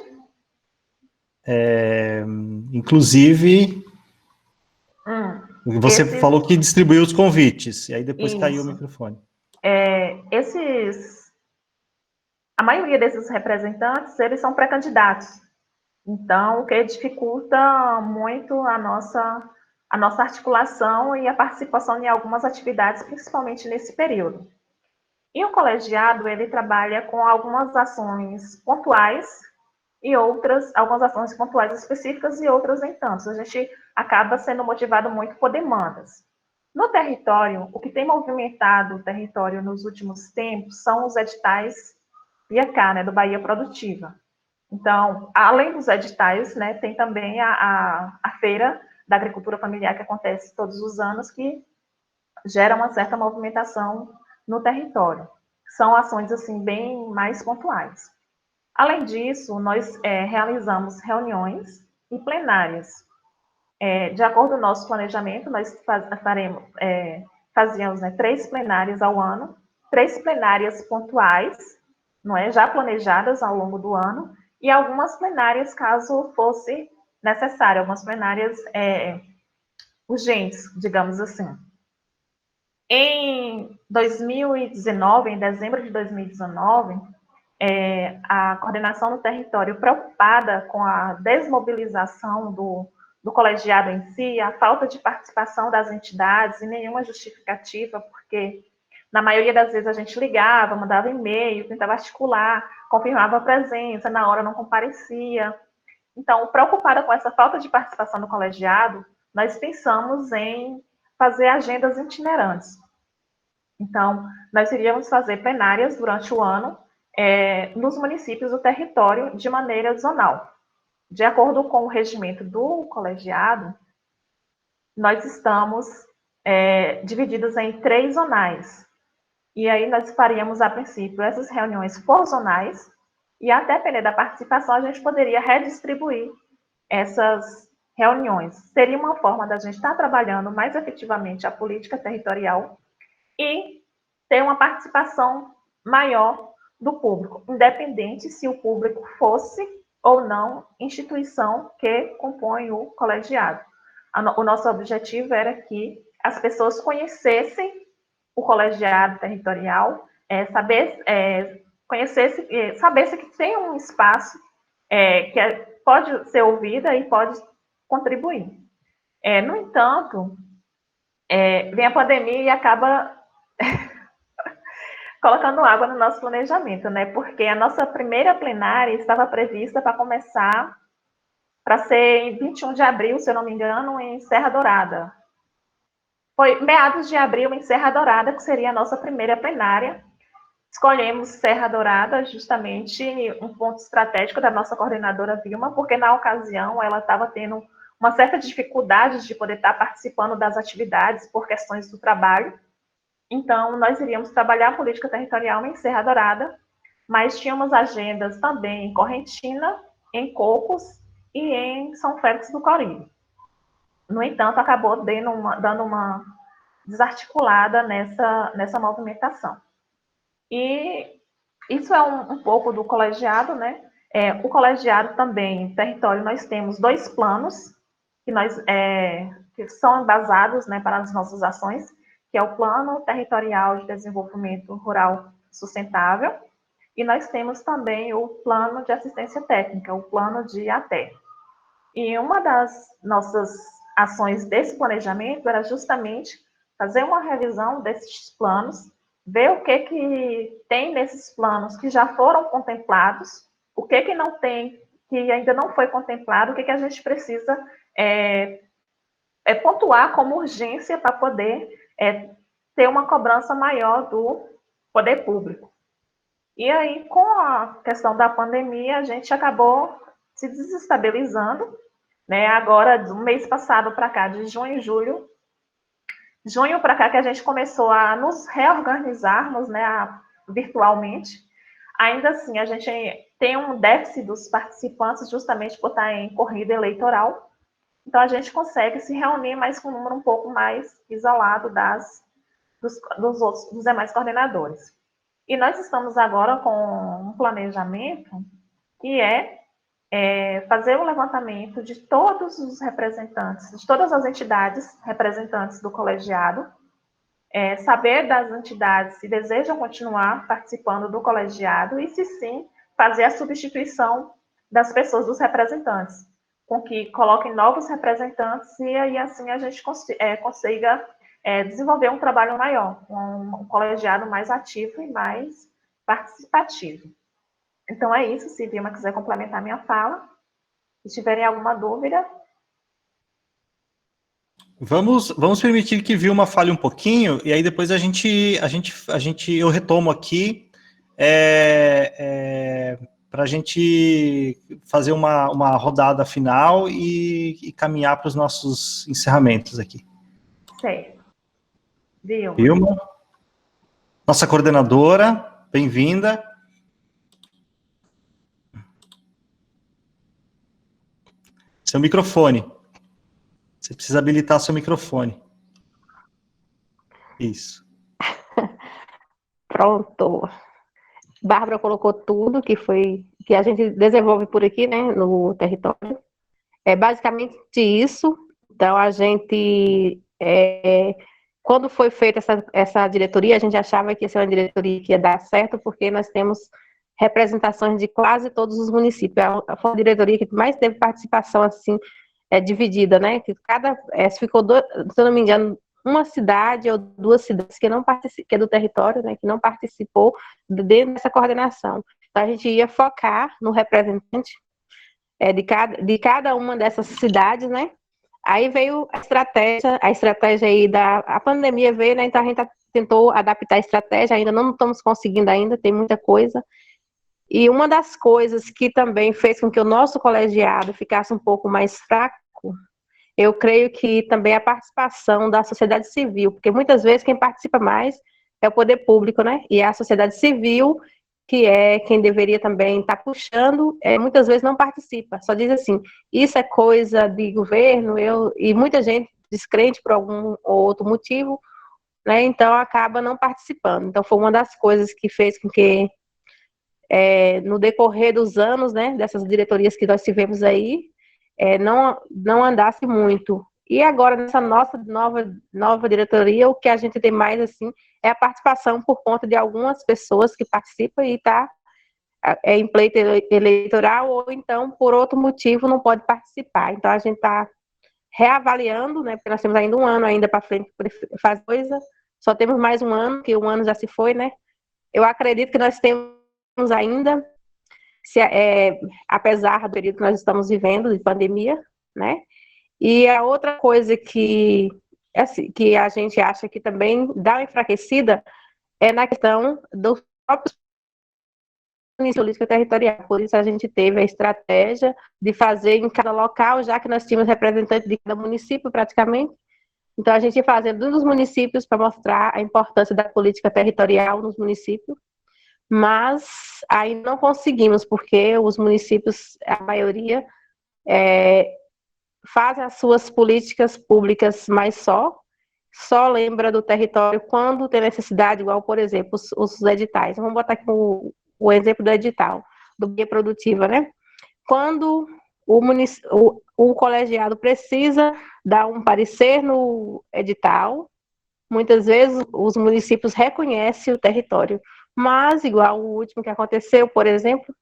Inclusive... Você falou que distribuiu os convites, e aí depois caiu o microfone. A maioria desses representantes, eles são pré-candidatos. Então, o que dificulta muito a nossa articulação e a participação em algumas atividades, principalmente nesse período. E o colegiado, ele trabalha com algumas ações pontuais e algumas ações pontuais específicas e outras nem tanto. A gente acaba sendo motivado muito por demandas. No território, o que tem movimentado o território nos últimos tempos são os editais BIACA, né, do Bahia Produtiva. Então, além dos editais, né, tem também a Feira da Agricultura Familiar, que acontece todos os anos, que gera uma certa movimentação no território. São ações, assim, bem mais pontuais. Além disso, nós realizamos reuniões e plenárias. De acordo com o nosso planejamento, nós fazíamos 3 plenárias ao ano, 3 plenárias pontuais, não é, já planejadas ao longo do ano, e algumas plenárias, caso fosse necessário, algumas plenárias urgentes, digamos assim. Em 2019, em dezembro de 2019, a coordenação do território, preocupada com a desmobilização do colegiado em si, a falta de participação das entidades e nenhuma justificativa, porque na maioria das vezes a gente ligava, mandava e-mail, tentava articular, confirmava a presença, na hora não comparecia. Então, preocupada com essa falta de participação do colegiado, nós pensamos em fazer agendas itinerantes. Então, nós iríamos fazer plenárias durante o ano nos municípios do território de maneira zonal. De acordo com o regimento do colegiado, nós estamos divididos em 3 zonais. E aí nós faríamos, a princípio, essas reuniões por zonais, E a depender da participação, a gente poderia redistribuir essas reuniões. Seria uma forma da gente estar trabalhando mais efetivamente a política territorial e ter uma participação maior do público, independente se o público fosse ou não instituição que compõe o colegiado. O nosso objetivo era que as pessoas conhecessem o colegiado territorial, sabesse que tem um espaço que pode ser ouvida e pode contribuir. No entanto, vem a pandemia e acaba colocando água no nosso planejamento, né? Porque a nossa primeira plenária estava prevista para começar, para ser em 21 de abril, se eu não me engano, em Serra Dourada. Foi meados de abril em Serra Dourada, que seria a nossa primeira plenária. Escolhemos Serra Dourada, justamente um ponto estratégico da nossa coordenadora Vilma, porque na ocasião ela estava tendo uma certa dificuldade de poder estar participando das atividades por questões do trabalho. Então, nós iríamos trabalhar a política territorial em Serra Dourada, mas tínhamos agendas também em Correntina, em Cocos e em São Félix do Coríneo. No entanto, acabou dando uma desarticulada nessa movimentação. E isso é um pouco do colegiado, né? O colegiado também, território, nós temos 2 planos que são embasados, né, para as nossas ações, que é o Plano Territorial de Desenvolvimento Rural Sustentável, e nós temos também o Plano de Assistência Técnica, o Plano de ATE. E uma das nossas ações desse planejamento era justamente fazer uma revisão desses planos, ver o que tem nesses planos que já foram contemplados, o que não tem, que ainda não foi contemplado, o que a gente precisa pontuar como urgência para poder ter uma cobrança maior do poder público. E aí, com a questão da pandemia, a gente acabou se desestabilizando, né? Agora, do mês passado para cá, de junho para cá, que a gente começou a nos reorganizarmos, né, virtualmente. Ainda assim, a gente tem um déficit dos participantes justamente por estar em corrida eleitoral. Então, a gente consegue se reunir, mas com um número um pouco mais isolado dos demais coordenadores. E nós estamos agora com um planejamento que fazer um levantamento de todos os representantes, de todas as entidades representantes do colegiado, saber das entidades se desejam continuar participando do colegiado e, se sim, fazer a substituição das pessoas, dos representantes, com que coloquem novos representantes e aí assim a gente consiga desenvolver um trabalho maior, um colegiado mais ativo e mais participativo. Então é isso, se Vilma quiser complementar minha fala, se tiverem alguma dúvida. Vamos permitir que Vilma fale um pouquinho, e aí depois eu retomo aqui para a gente fazer uma rodada final e caminhar para os nossos encerramentos aqui. Certo. Vilma, nossa coordenadora, bem-vinda. Seu microfone. Você precisa habilitar seu microfone. Isso. Pronto. Bárbara colocou tudo que a gente desenvolve por aqui, né, no território. É basicamente isso. Então, a gente, quando foi feita essa diretoria, a gente achava que ia ser uma diretoria que ia dar certo, porque nós temos representações de quase todos os municípios. Foi a diretoria que mais teve participação, assim, dividida, né? Que ficou, se eu não me engano, uma cidade ou 2 cidades que é do território, né? Que não participou dentro dessa coordenação. Então, a gente ia focar no representante de cada uma dessas cidades, né? Aí veio a estratégia aí a pandemia veio, né? Então a gente tentou adaptar a estratégia, ainda não estamos conseguindo ainda, tem muita coisa. E uma das coisas que também fez com que o nosso colegiado ficasse um pouco mais fraco, eu creio que também a participação da sociedade civil, porque muitas vezes quem participa mais é o poder público, né? E a sociedade civil, que é quem deveria também estar puxando, muitas vezes não participa, só diz assim, isso é coisa de governo, e muita gente descrente por algum ou outro motivo, né, então acaba não participando. Então foi uma das coisas que fez com que, no decorrer dos anos, né, dessas diretorias que nós tivemos aí, não andasse muito. E agora, nessa nossa nova diretoria, o que a gente tem mais, assim, é a participação por conta de algumas pessoas que participam e está em pleito eleitoral, ou então, por outro motivo, não pode participar. Então, a gente está reavaliando, né, porque nós temos ainda um ano ainda para frente para fazer coisa, só temos mais um ano, que um ano já se foi, né? Eu acredito que nós temos ainda, apesar do período que nós estamos vivendo, de pandemia, né? E a outra coisa que a gente acha que também dá uma enfraquecida é na questão dos próprios política territorial. Por isso a gente teve a estratégia de fazer em cada local, já que nós tínhamos representantes de cada município praticamente. Então a gente ia fazendo um dos municípios para mostrar a importância da política territorial nos municípios, mas ainda não conseguimos, porque os municípios, a maioria, fazem as suas políticas públicas, mas só lembra do território quando tem necessidade, igual, por exemplo, os editais. Vamos botar aqui o exemplo do edital, do Guia Produtiva, né? Quando o colegiado precisa dar um parecer no edital, muitas vezes os municípios reconhecem o território, mas, igual o último que aconteceu, por exemplo,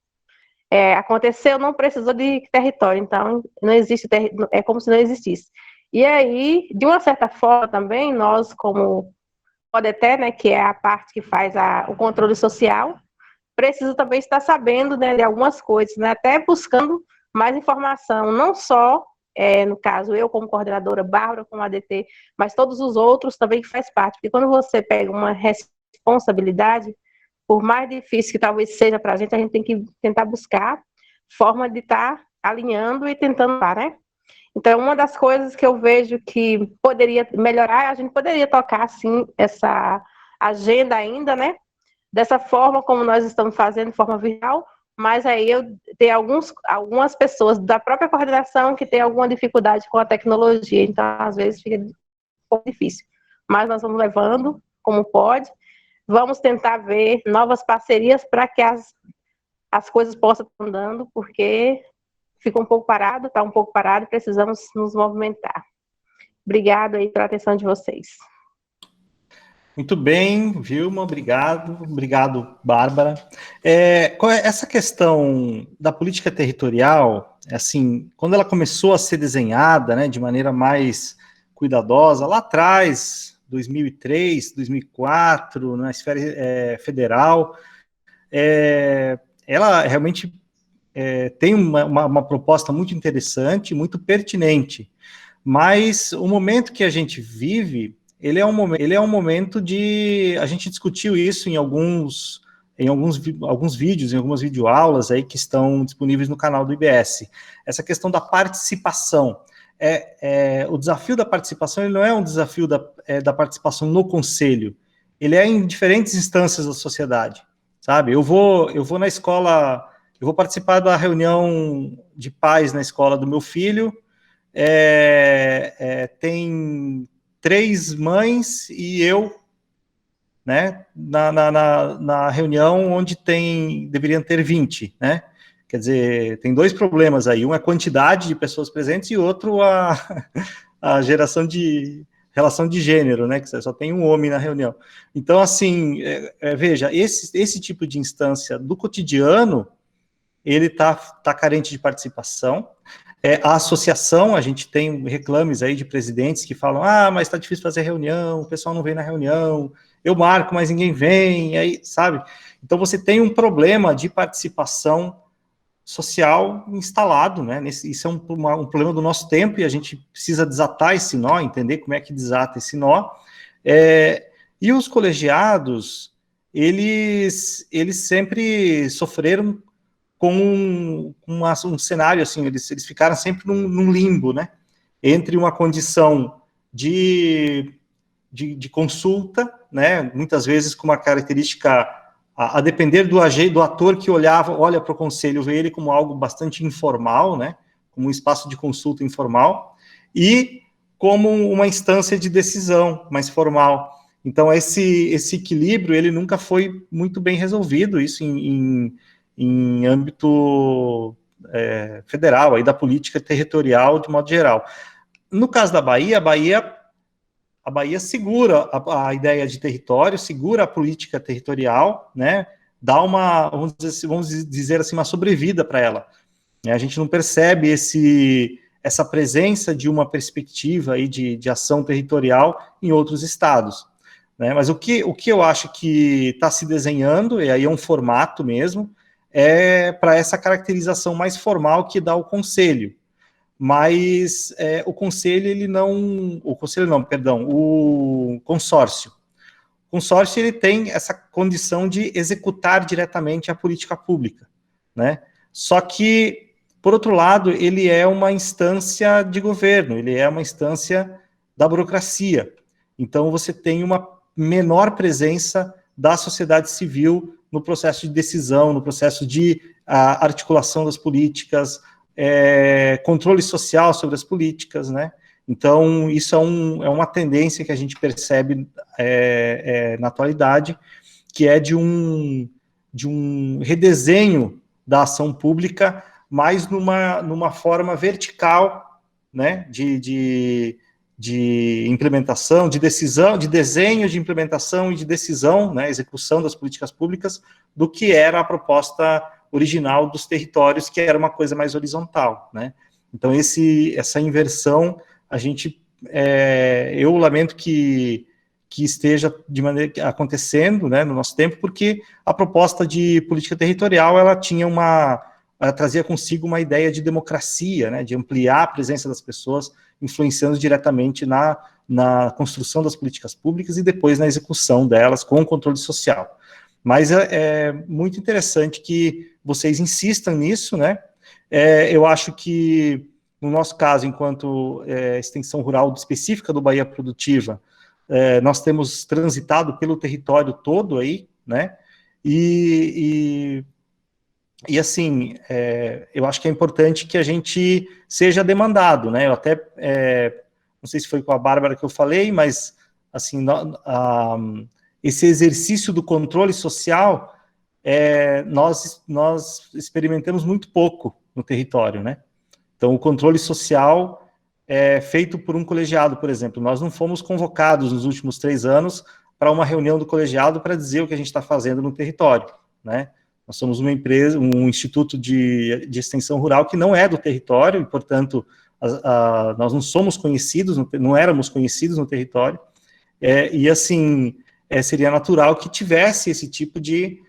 aconteceu, não precisou de território, então não existe, é como se não existisse. E aí, de uma certa forma também, nós como PODETER, né, que é a parte que faz o controle social, precisa também estar sabendo, né, de algumas coisas, né, até buscando mais informação, não só, no caso, eu como coordenadora, Bárbara como ADT, mas todos os outros também que faz parte, porque quando você pega uma responsabilidade, por mais difícil que talvez seja para a gente tem que tentar buscar forma de estar alinhando e tentando, né? Então, uma das coisas que eu vejo que poderia melhorar, a gente poderia tocar, assim, essa agenda ainda, né? Dessa forma como nós estamos fazendo, de forma virtual, mas aí eu tenho algumas pessoas da própria coordenação que têm alguma dificuldade com a tecnologia, então, às vezes, fica um pouco difícil. Mas nós vamos levando como pode. Vamos tentar ver novas parcerias para que as coisas possam estar andando, porque fica um pouco parado, está um pouco parado, precisamos nos movimentar. Obrigado aí pela atenção de vocês. Muito bem, Vilma, obrigado. Obrigado, Bárbara. Essa questão da política territorial, assim, quando ela começou a ser desenhada, né, de maneira mais cuidadosa, lá atrás, 2003, 2004, na esfera federal, ela realmente tem uma proposta muito interessante, muito pertinente, mas o momento que a gente vive, ele é um momento de... A gente discutiu isso em alguns vídeos, em algumas videoaulas aí que estão disponíveis no canal do IBS. Essa questão da participação. O desafio da participação, ele não é um desafio da participação no conselho, ele é em diferentes instâncias da sociedade, sabe? Eu vou na escola, eu vou participar da reunião de pais na escola do meu filho, tem 3 mães e eu, né, na reunião onde deveriam ter 20, né? Quer dizer, tem 2 problemas aí, um é a quantidade de pessoas presentes e outro a geração de relação de gênero, né, que só tem um homem na reunião. Então, assim, veja, esse tipo de instância do cotidiano, ele tá carente de participação. A associação, a gente tem reclames aí de presidentes que falam, mas tá difícil fazer reunião, o pessoal não vem na reunião, eu marco, mas ninguém vem, aí, sabe? Então, você tem um problema de participação social instalado, né? Isso é um problema do nosso tempo e a gente precisa desatar esse nó, entender como é que desata esse nó. E os colegiados, eles sempre sofreram com um cenário assim, eles ficaram sempre num limbo, né? Entre uma condição de consulta, né? Muitas vezes com uma característica a depender do ator que olha para o conselho, vê ele como algo bastante informal, né, como um espaço de consulta informal, e como uma instância de decisão mais formal. Então, esse equilíbrio, ele nunca foi muito bem resolvido, isso em âmbito federal, aí da política territorial de modo geral. No caso da Bahia, a Bahia segura a ideia de território, segura a política territorial, né, dá uma, vamos dizer assim, uma sobrevida para ela. A gente não percebe essa presença de uma perspectiva aí de ação territorial em outros estados, né? Mas o que eu acho que está se desenhando, e aí é um formato mesmo, para essa caracterização mais formal que dá o conselho. Mas o consórcio. O consórcio, ele tem essa condição de executar diretamente a política pública, né? Só que, por outro lado, ele é uma instância de governo, ele é uma instância da burocracia. Então, você tem uma menor presença da sociedade civil no processo de decisão, no processo de articulação das políticas, controle social sobre as políticas, né? Então, isso é uma tendência que a gente percebe na atualidade, que é de um redesenho da ação pública, mais numa forma vertical, né, de implementação, de decisão, de desenho, de implementação e de decisão, né, execução das políticas públicas, do que era a proposta original dos territórios, que era uma coisa mais horizontal, né? Então, essa inversão, eu lamento que esteja acontecendo, né, no nosso tempo, porque a proposta de política territorial, ela trazia consigo uma ideia de democracia, né, de ampliar a presença das pessoas, influenciando diretamente na construção das políticas públicas e depois na execução delas com o controle social. Mas é muito interessante que vocês insistam nisso, né? Eu acho que, no nosso caso, enquanto extensão rural específica do Bahia Produtiva, nós temos transitado pelo território todo aí, né? E assim, eu acho que é importante que a gente seja demandado, né? Eu até, não sei se foi com a Bárbara que eu falei, mas, assim, esse exercício do controle social, nós experimentamos muito pouco no território, né? Então, o controle social é feito por um colegiado, por exemplo. Nós não fomos convocados nos últimos 3 anos para uma reunião do colegiado para dizer o que a gente está fazendo no território, né? Nós somos uma empresa, um instituto de extensão rural que não é do território, e, portanto, nós não somos conhecidos, não éramos conhecidos no território, e, assim, seria natural que tivesse esse tipo de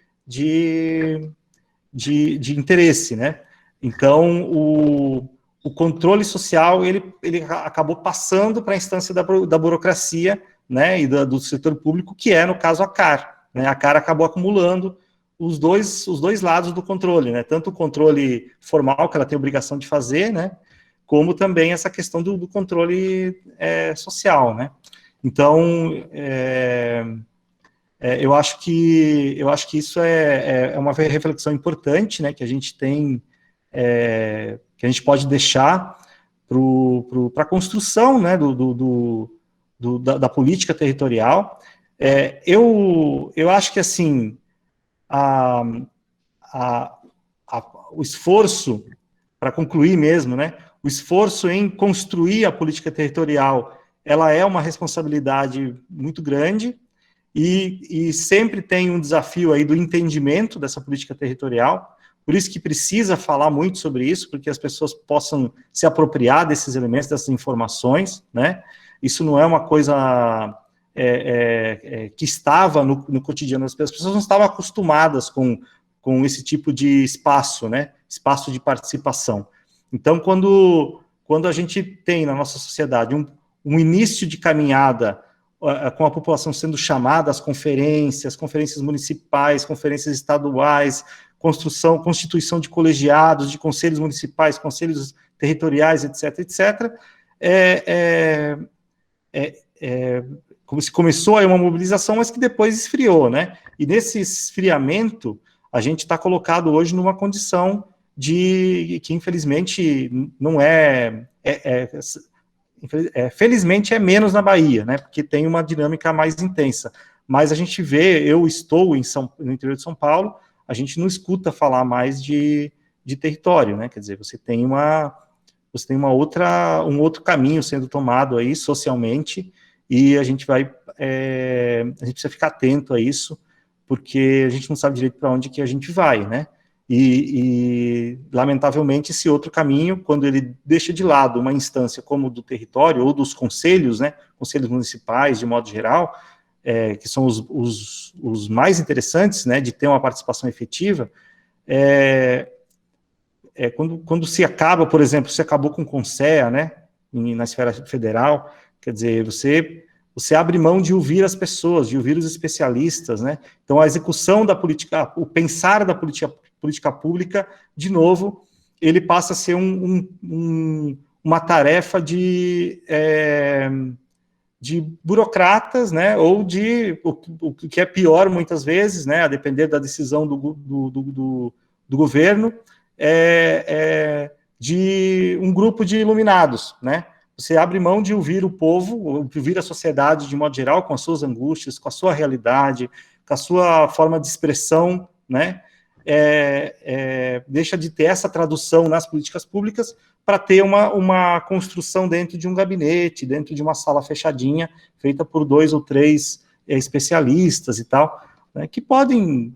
interesse, né? Então, o controle social, ele acabou passando para a instância da burocracia, né, e do setor público, que é, no caso, a CAR, né? A CAR acabou acumulando os dois lados do controle, né? Tanto o controle formal, que ela tem a obrigação de fazer, né, como também essa questão do controle social, né? Então, eu acho que isso é uma reflexão importante, né, que a gente tem, que a gente pode deixar para a construção, né, da política territorial. Eu acho que, assim, o esforço, para concluir mesmo, né, o esforço em construir a política territorial, ela é uma responsabilidade muito grande, e sempre tem um desafio aí do entendimento dessa política territorial, por isso que precisa falar muito sobre isso, porque as pessoas possam se apropriar desses elementos, dessas informações, né? Isso não é uma coisa que estava no cotidiano das pessoas, as pessoas não estavam acostumadas com esse tipo de espaço, né? Espaço de participação. Então, quando a gente tem na nossa sociedade um início de caminhada, com a população sendo chamada às conferências municipais, conferências estaduais, constituição de colegiados, de conselhos municipais, conselhos territoriais, etc., etc., como se começou aí uma mobilização, mas que depois esfriou, né? E nesse esfriamento, a gente está colocado hoje numa condição de que, infelizmente, não felizmente é menos na Bahia, né? Porque tem uma dinâmica mais intensa. Mas a gente vê, eu estou no interior de São Paulo, a gente não escuta falar mais de território, né? Quer dizer, você tem um outro caminho sendo tomado aí socialmente, e a gente precisa ficar atento a isso, porque a gente não sabe direito para onde que a gente vai, né? E, lamentavelmente, esse outro caminho, quando ele deixa de lado uma instância como do território, ou dos conselhos, né, conselhos municipais, de modo geral, que são os mais interessantes, né, de ter uma participação efetiva, quando se acaba, por exemplo, se acabou com o CONSEA, né, na esfera federal, quer dizer, você abre mão de ouvir as pessoas, de ouvir os especialistas, né? Então, a execução da política, o pensar da política pública, de novo, ele passa a ser uma tarefa de burocratas, né? Ou o que é pior, muitas vezes, né? A depender da decisão do governo, de um grupo de iluminados, né? Você abre mão de ouvir o povo, ouvir a sociedade de modo geral, com as suas angústias, com a sua realidade, com a sua forma de expressão, né? Deixa de ter essa tradução nas políticas públicas para ter uma construção dentro de um gabinete, dentro de uma sala fechadinha, feita por 2 ou 3 especialistas e tal, né, que podem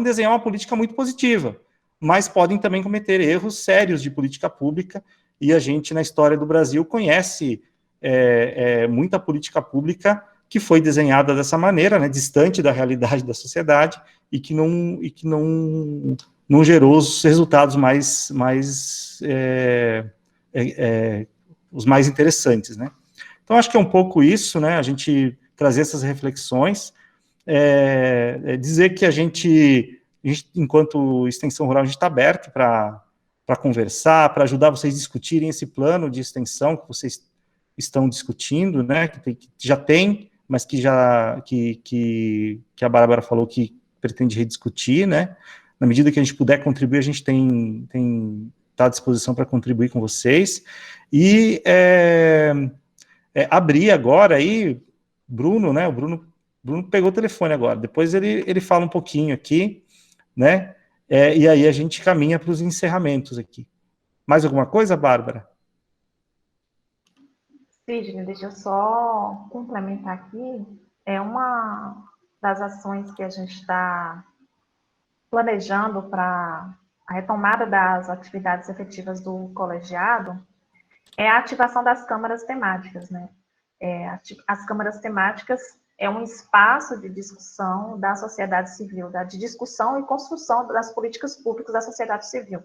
desenhar uma política muito positiva, mas podem também cometer erros sérios de política pública, e a gente, na história do Brasil, conhece muita política pública que foi desenhada dessa maneira, né, distante da realidade da sociedade, e que não gerou os resultados os mais interessantes, né. Então, acho que é um pouco isso, né, a gente trazer essas reflexões, dizer que a gente, enquanto extensão rural, a gente está aberto para conversar, para ajudar vocês a discutirem esse plano de extensão que vocês estão discutindo, né, que já tem, mas que a Bárbara falou que pretende rediscutir, né. Na medida que a gente puder contribuir, a gente está à disposição para contribuir com vocês. E abrir agora aí, Bruno, né, o Bruno pegou o telefone agora, depois ele fala um pouquinho aqui, né, e aí a gente caminha para os encerramentos aqui. Mais alguma coisa, Bárbara? Sidney, deixa eu só complementar aqui. Uma das ações que a gente está planejando para a retomada das atividades efetivas do colegiado é a ativação das câmaras temáticas, né? As câmaras temáticas é um espaço de discussão da sociedade civil, de discussão e construção das políticas públicas da sociedade civil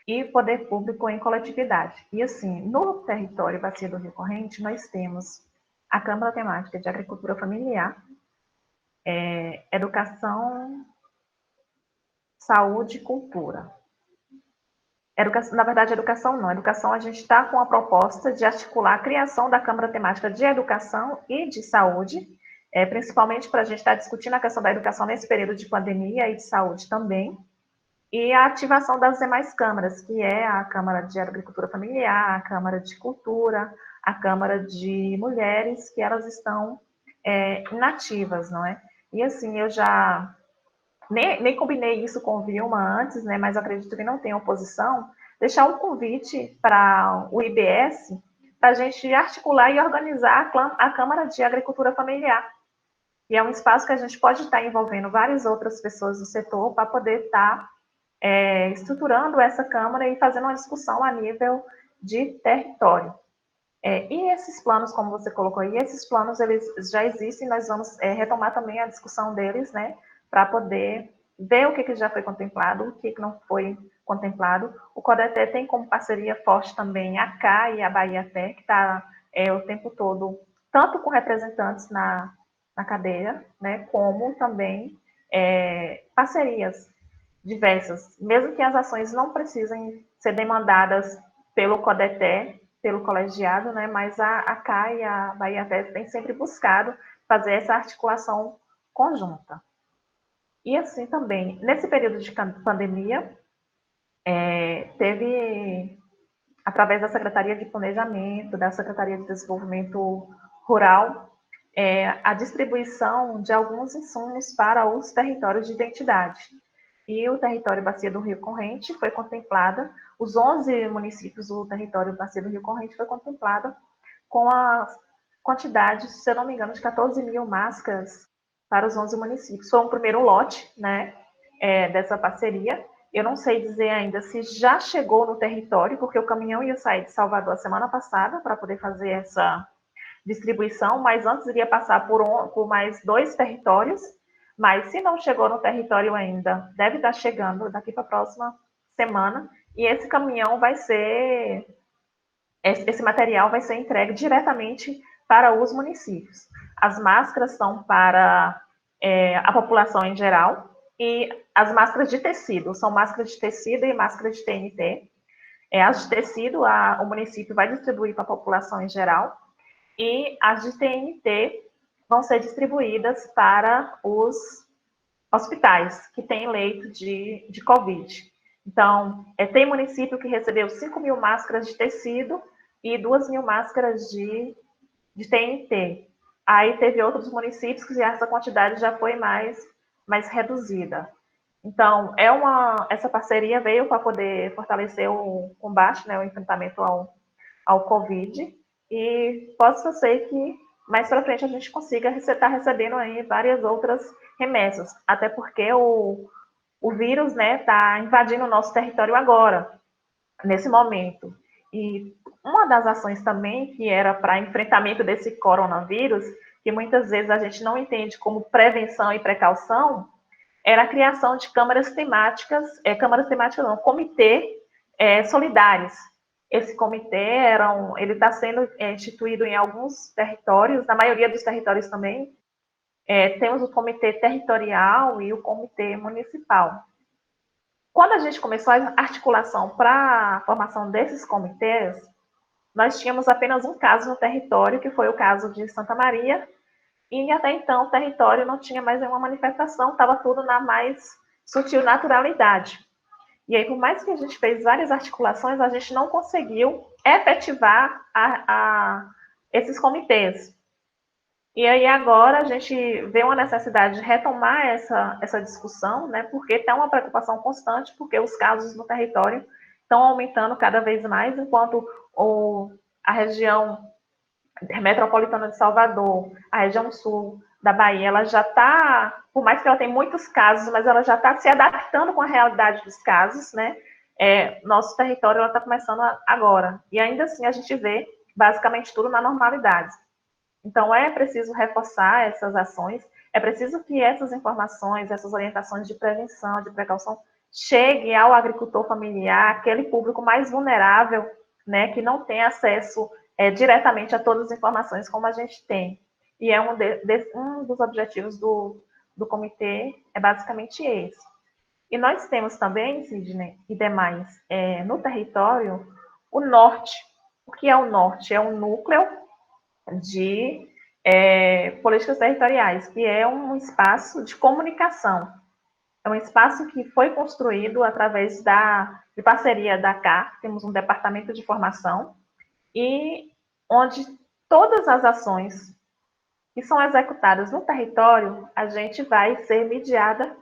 e poder público em coletividade. E assim, no território Bacia do Rio Corrente, nós temos a Câmara Temática de Agricultura Familiar, Educação, Saúde e Cultura. Na verdade, educação não. Educação, a gente está com a proposta de articular a criação da Câmara Temática de Educação e de Saúde, principalmente para a gente estar discutindo a questão da educação nesse período de pandemia e de saúde também, e a ativação das demais câmaras, que é a Câmara de Agricultura Familiar, a Câmara de Cultura, a Câmara de Mulheres, que elas estão inativas, não é? E assim, eu já nem combinei isso com Vilma antes, né, mas acredito que não tem oposição, deixar um convite para o IBS, para a gente articular e organizar a Câmara de Agricultura Familiar. E é um espaço que a gente pode estar envolvendo várias outras pessoas do setor para poder estar estruturando essa Câmara e fazendo uma discussão a nível de território. E esses planos, como você colocou aí, esses planos eles já existem, nós vamos retomar também a discussão deles, né, para poder ver o que já foi contemplado, o que não foi contemplado. O CODETE tem como parceria forte também a CA e a Bahia Té, que está o tempo todo, tanto com representantes na cadeia, né, como também parcerias diversas, mesmo que as ações não precisem ser demandadas pelo CODETE, pelo colegiado, né, mas a CAI e a Bahia Veste têm sempre buscado fazer essa articulação conjunta. E assim também, nesse período de pandemia, teve, através da Secretaria de Planejamento, da Secretaria de Desenvolvimento Rural, a distribuição de alguns insumos para os territórios de identidade. E o território Bacia do Rio Corrente foi contemplada, os 11 municípios do território Bacia do Rio Corrente foi contemplada com a quantidade, se eu não me engano, de 14 mil máscaras para os 11 municípios. Foi um primeiro lote, né, dessa parceria. Eu não sei dizer ainda se já chegou no território, porque o caminhão ia sair de Salvador a semana passada para poder fazer essa distribuição, mas antes iria passar por mais 2 territórios. Mas se não chegou no território ainda, deve estar chegando daqui para a próxima semana. E esse caminhão esse material vai ser entregue diretamente para os municípios. As máscaras são para a população em geral, e as máscaras de tecido, são máscaras de tecido e máscaras de TNT. As de tecido, o município vai distribuir para a população em geral, e as de TNT vão ser distribuídas para os hospitais que têm leito de Covid. Então, tem município que recebeu 5 mil máscaras de tecido e 2 mil máscaras de TNT. Aí teve outros municípios que essa quantidade já foi mais reduzida. Então, essa parceria veio para poder fortalecer o combate, né, o enfrentamento ao Covid, e possa ser que mais para frente a gente consiga estar recebendo aí várias outras remessas, até porque o vírus, né, está invadindo o nosso território agora, nesse momento. E uma das ações também que era para enfrentamento desse coronavírus, que muitas vezes a gente não entende como prevenção e precaução, era a criação de câmaras temáticas não, comitê solidários. Esse comitê ele está sendo instituído em alguns territórios, na maioria dos territórios também. Temos o comitê territorial e o comitê municipal. Quando a gente começou a articulação para a formação desses comitês, nós tínhamos apenas um caso no território, que foi o caso de Santa Maria, e até então o território não tinha mais nenhuma manifestação, estava tudo na mais sutil naturalidade. E aí, por mais que a gente fez várias articulações, a gente não conseguiu efetivar esses comitês. E aí agora a gente vê uma necessidade de retomar essa discussão, né, porque tem uma preocupação constante, porque os casos no território estão aumentando cada vez mais, enquanto a região metropolitana de Salvador, a região sul da Bahia, ela já está, por mais que ela tenha muitos casos, mas ela já está se adaptando com a realidade dos casos, né? Nosso território está começando agora. E ainda assim a gente vê basicamente tudo na normalidade. Então é preciso reforçar essas ações, é preciso que essas informações, essas orientações de prevenção, de precaução, cheguem ao agricultor familiar, aquele público mais vulnerável, né, que não tem acesso diretamente a todas as informações como a gente tem. E um dos objetivos do comitê é basicamente esse. E nós temos também, Sidney, e demais, no território, o norte. O que é o norte? É um núcleo de políticas territoriais, que é um espaço de comunicação. É um espaço que foi construído através de parceria da CAR, temos um departamento de formação, e onde todas as ações que são executadas no território, a gente vai ser mediada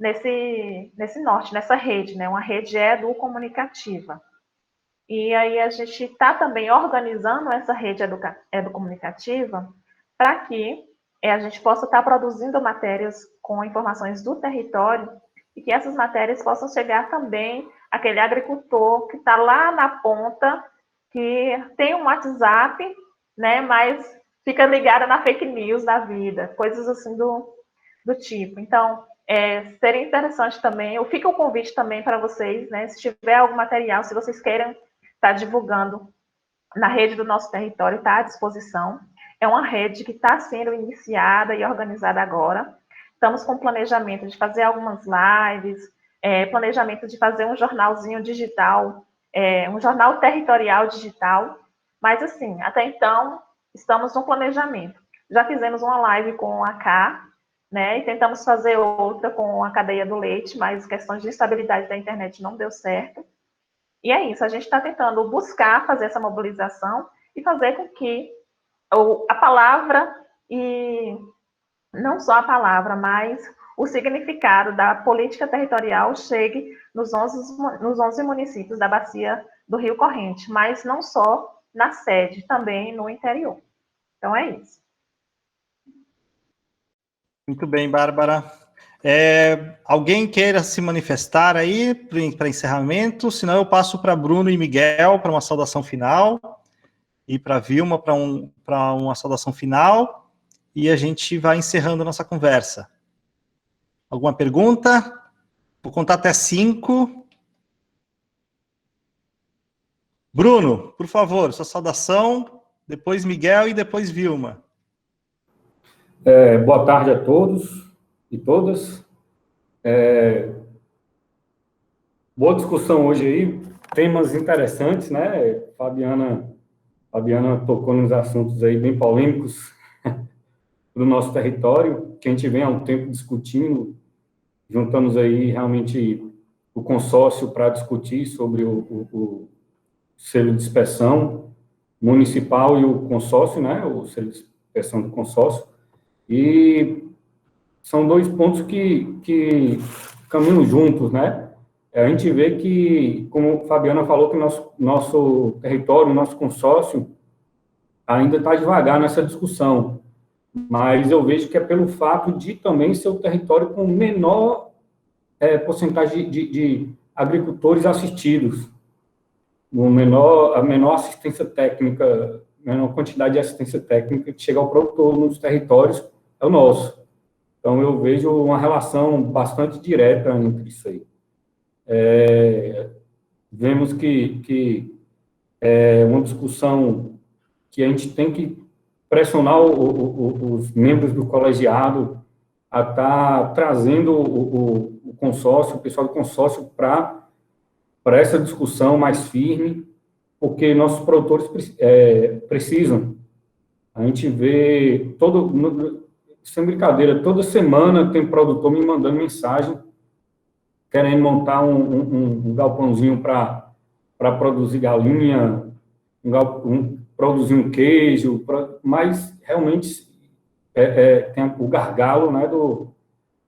nesse norte, nessa rede, né? Uma rede educomunicativa. E aí a gente está também organizando essa rede educomunicativa para que a gente possa estar produzindo matérias com informações do território e que essas matérias possam chegar também àquele agricultor que está lá na ponta, que tem um WhatsApp, né, mas fica ligada na fake news da vida, coisas assim do tipo. Então, seria interessante também, fica o convite também para vocês, né, se tiver algum material, se vocês queiram estar divulgando na rede do nosso território, está à disposição. É uma rede que está sendo iniciada e organizada agora. Estamos com planejamento de fazer algumas lives, planejamento de fazer um jornalzinho digital, um jornal territorial digital, Mas, assim, até então, estamos no planejamento. Já fizemos uma live com a K, né, e tentamos fazer outra com a cadeia do leite, mas questões de estabilidade da internet não deu certo. E é isso, a gente está tentando buscar fazer essa mobilização e fazer com que a palavra, e não só a palavra, mas o significado da política territorial chegue nos 11 municípios da bacia do Rio Corrente, mas não só na sede, também no interior. Então é isso. Muito bem, Bárbara. Alguém queira se manifestar aí para encerramento? Senão eu passo para Bruno e Miguel para uma saudação final, e para Vilma para uma saudação final, e a gente vai encerrando a nossa conversa. Alguma pergunta? Vou contar até 5. Bruno, por favor, sua saudação, depois Miguel e depois Vilma. Boa tarde a todos e todas. Boa discussão hoje aí, temas interessantes, né? Fabiana tocou nos assuntos aí bem polêmicos do nosso território, que a gente vem há um tempo discutindo. Juntamos aí realmente o consórcio para discutir sobre o selo de inspeção municipal e o consórcio, né? O selo de inspeção do consórcio. E são dois pontos que caminham juntos, né? A gente vê que, como a Fabiana falou, que nosso território, nosso consórcio, ainda está devagar nessa discussão. Mas eu vejo que é pelo fato de também ser o território com menor porcentagem de agricultores assistidos, a menor assistência técnica, menor quantidade de assistência técnica que chega ao produtor nos territórios é o nosso. Então, eu vejo uma relação bastante direta entre isso aí. Vemos que é uma discussão que a gente tem que pressionar os membros do colegiado a estar trazendo o consórcio, o pessoal do consórcio para essa discussão mais firme, porque nossos produtores precisam. A gente vê, sem brincadeira, toda semana tem produtor me mandando mensagem querendo montar um galpãozinho para produzir galinha, produzir um queijo, mas realmente tem o gargalo, né,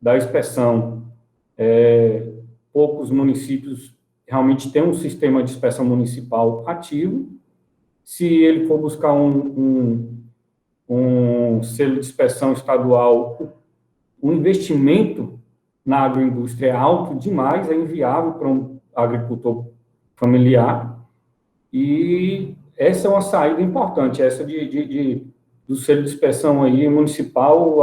da inspeção. Poucos municípios realmente têm um sistema de inspeção municipal ativo. Se ele for buscar um selo de inspeção estadual, o investimento na agroindústria é alto demais, é inviável para um agricultor familiar, e essa é uma saída importante, essa do selo de inspeção aí municipal,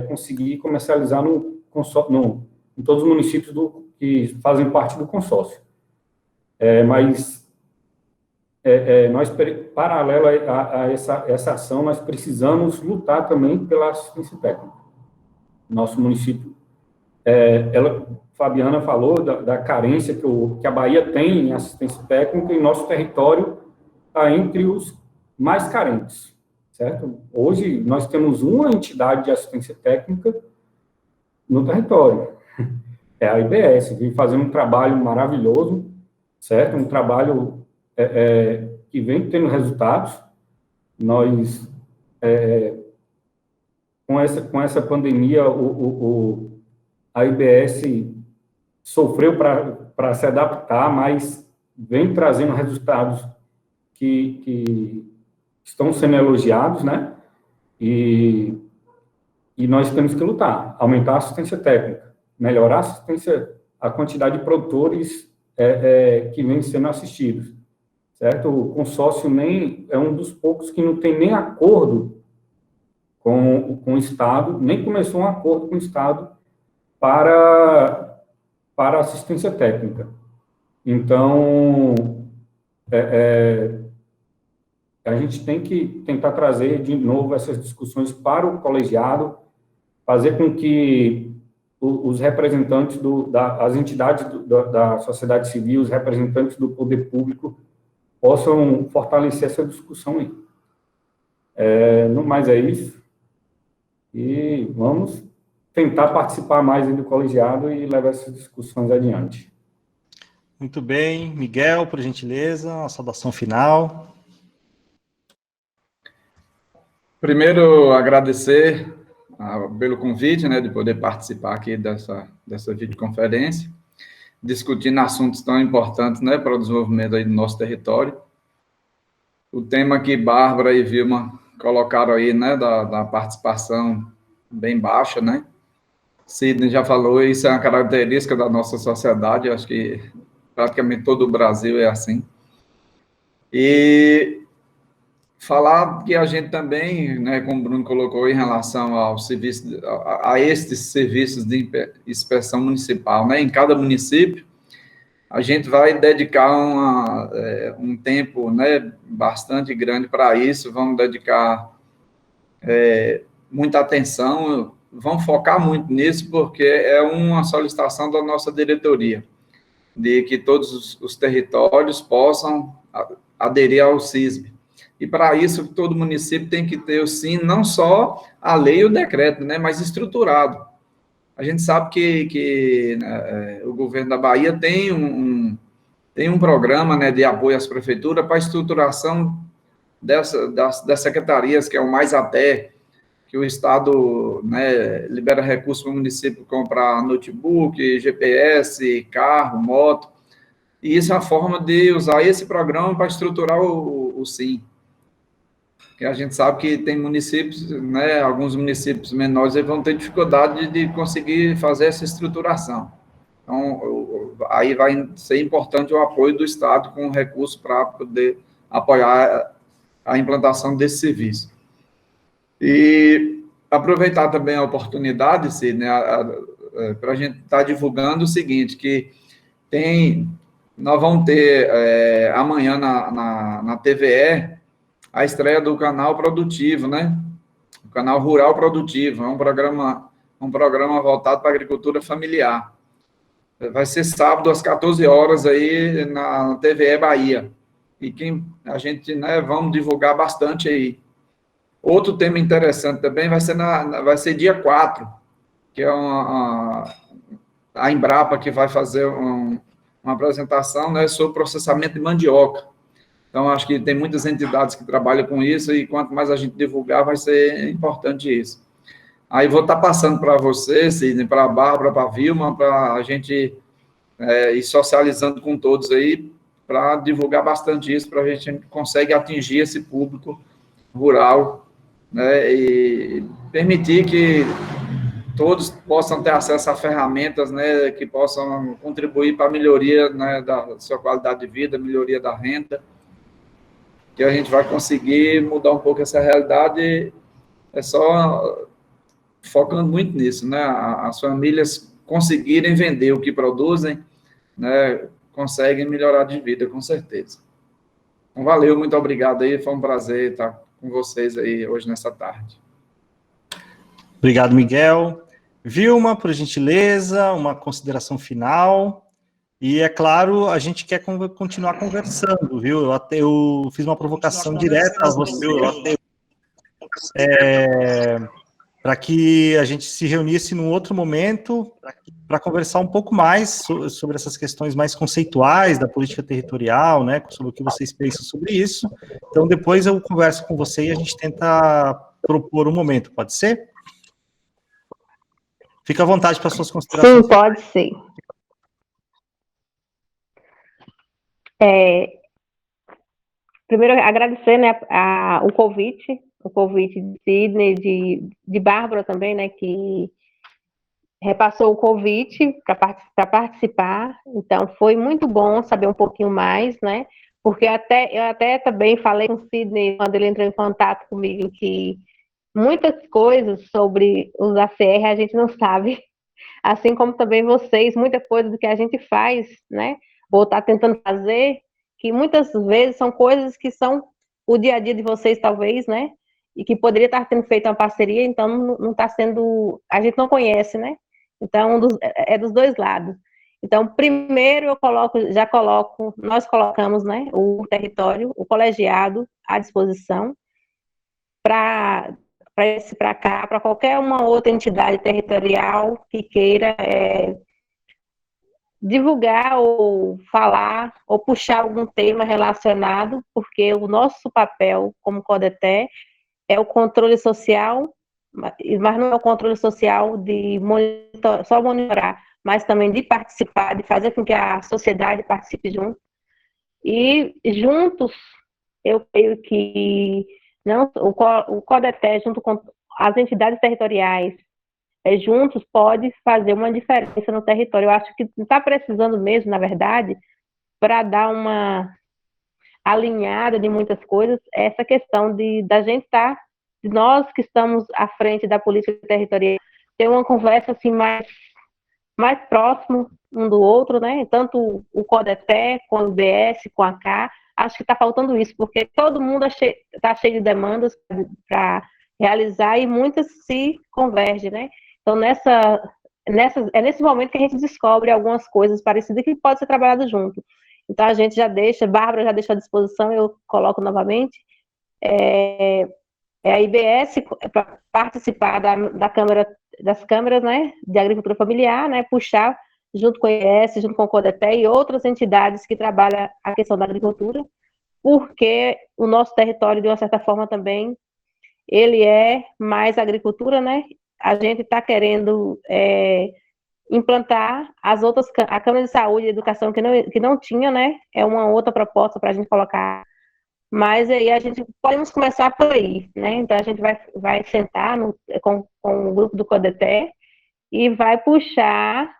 conseguir comercializar em todos os municípios que fazem parte do consórcio. Mas nós, paralelo a essa ação, nós precisamos lutar também pela assistência técnica. Nosso município, Fabiana falou da carência que a Bahia tem em assistência técnica, e nosso território está entre os mais carentes, certo? Hoje, nós temos uma entidade de assistência técnica no território, é a IBS, vem fazendo um trabalho maravilhoso, certo? Um trabalho que vem tendo resultados. Nós, com essa pandemia, a IBS sofreu para se adaptar, mas vem trazendo resultados que estão sendo elogiados, né? E nós temos que lutar, aumentar a assistência técnica, melhorar a assistência, a quantidade de produtores que vêm sendo assistidos, certo? O consórcio nem é um dos poucos que não tem nem acordo com o Estado, nem começou um acordo com o Estado para assistência técnica. Então, a gente tem que tentar trazer de novo essas discussões para o colegiado, fazer com que os representantes as entidades da sociedade civil, os representantes do poder público, possam fortalecer essa discussão aí. No mais é isso. E vamos tentar participar mais do colegiado e levar essas discussões adiante. Muito bem. Miguel, por gentileza, a saudação final. Primeiro, agradecer pelo convite, né, de poder participar aqui dessa videoconferência, discutindo assuntos tão importantes, né, para o desenvolvimento aí do nosso território. O tema que Bárbara e Vilma colocaram aí, né, da participação bem baixa, né? Sidney já falou, isso é uma característica da nossa sociedade, acho que praticamente todo o Brasil é assim. E falar que a gente também, né, como o Bruno colocou, em relação ao serviço, a estes serviços de inspeção municipal, né, em cada município, a gente vai dedicar um tempo, né, bastante grande para isso, vamos dedicar muita atenção, vamos focar muito nisso, porque é uma solicitação da nossa diretoria, de que todos os territórios possam aderir ao SISB. E para isso, todo município tem que ter, sim, não só a lei e o decreto, né, mas estruturado. A gente sabe que o governo da Bahia tem um programa, né, de apoio às prefeituras para a estruturação das secretarias, que é o Mais Até, que o Estado, né, libera recursos para o município comprar notebook, GPS, carro, moto, e isso é uma forma de usar esse programa para estruturar o SIM. Que a gente sabe que tem municípios, né, alguns municípios menores vão ter dificuldade de conseguir fazer essa estruturação. Então, aí vai ser importante o apoio do Estado com recursos para poder apoiar a implantação desse serviço. E aproveitar também a oportunidade, Sidney, para a gente estar divulgando o seguinte, que nós vamos ter amanhã na TVE a estreia do canal Produtivo, né? O canal Rural Produtivo, é um programa voltado para a agricultura familiar. Vai ser sábado às 14 horas aí na TVE Bahia. E a gente, né, vamos divulgar bastante aí. Outro tema interessante também vai ser dia 4, que é a Embrapa que vai fazer uma apresentação, né, sobre processamento de mandioca. Então, acho que tem muitas entidades que trabalham com isso e quanto mais a gente divulgar, vai ser importante isso. Aí vou estar passando para você, Sidney, para a Bárbara, para a Vilma, para a gente ir socializando com todos aí, para divulgar bastante isso, para a gente conseguir atingir esse público rural, né, e permitir que todos possam ter acesso a ferramentas, né, que possam contribuir para a melhoria, né, da sua qualidade de vida, melhoria da renda, que a gente vai conseguir mudar um pouco essa realidade, é só focando muito nisso, né, as famílias conseguirem vender o que produzem, né, conseguem melhorar de vida, com certeza. Então, valeu, muito obrigado aí, foi um prazer estar com vocês aí hoje nessa tarde. Obrigado, Miguel. Vilma, por gentileza, uma consideração final. E, é claro, a gente quer continuar conversando, viu? Eu fiz uma provocação direta a você, para que a gente se reunisse num outro momento para conversar um pouco mais sobre essas questões mais conceituais da política territorial, né? Sobre o que vocês pensam sobre isso. Então, depois eu converso com você e a gente tenta propor um momento, pode ser? Fica à vontade para suas considerações. Sim, pode ser. Primeiro, agradecer, né, o convite de Sidney, de Bárbara também, né, que repassou o convite para participar. Então, foi muito bom saber um pouquinho mais, né, porque eu até também falei com o Sidney, quando ele entrou em contato comigo, que muitas coisas sobre os ACR a gente não sabe, assim como também vocês, muita coisa do que a gente faz, né, ou está tentando fazer, que muitas vezes são coisas que são o dia a dia de vocês, talvez, né, e que poderia estar sendo feita uma parceria, então não está sendo, a gente não conhece, né, então é dos dois lados. Então, primeiro nós colocamos, né, o território, o colegiado à disposição para cá, para qualquer uma outra entidade territorial que queira divulgar ou falar ou puxar algum tema relacionado, porque o nosso papel como CODETE é o controle social, mas não é o controle social de só monitorar, mas também de participar, de fazer com que a sociedade participe junto. E juntos, eu creio que o CODETE, junto com as entidades territoriais, juntos, pode fazer uma diferença no território. Eu acho que está precisando mesmo, na verdade, para dar uma alinhada de muitas coisas, essa questão da gente estar, de nós que estamos à frente da política territorial, ter uma conversa assim mais próximo um do outro, né? Tanto o CODETE, com o IBS, com a AK, acho que está faltando isso, porque todo mundo está cheio de demandas para realizar e muitas se convergem, né? Então, é nesse momento que a gente descobre algumas coisas parecidas que pode ser trabalhado junto. Então, a gente já deixa, Bárbara já deixou à disposição, eu coloco novamente, a IBS para participar das câmaras, né, de agricultura familiar, né, puxar junto com a IBS, junto com o CODETE e outras entidades que trabalham a questão da agricultura, porque o nosso território, de uma certa forma, também, ele é mais agricultura, né? A gente está querendo implantar a Câmara de Saúde e Educação que não tinha, né? É uma outra proposta para a gente colocar. Mas aí a gente podemos começar por aí, né? Então a gente vai sentar com o grupo do CODETE e vai puxar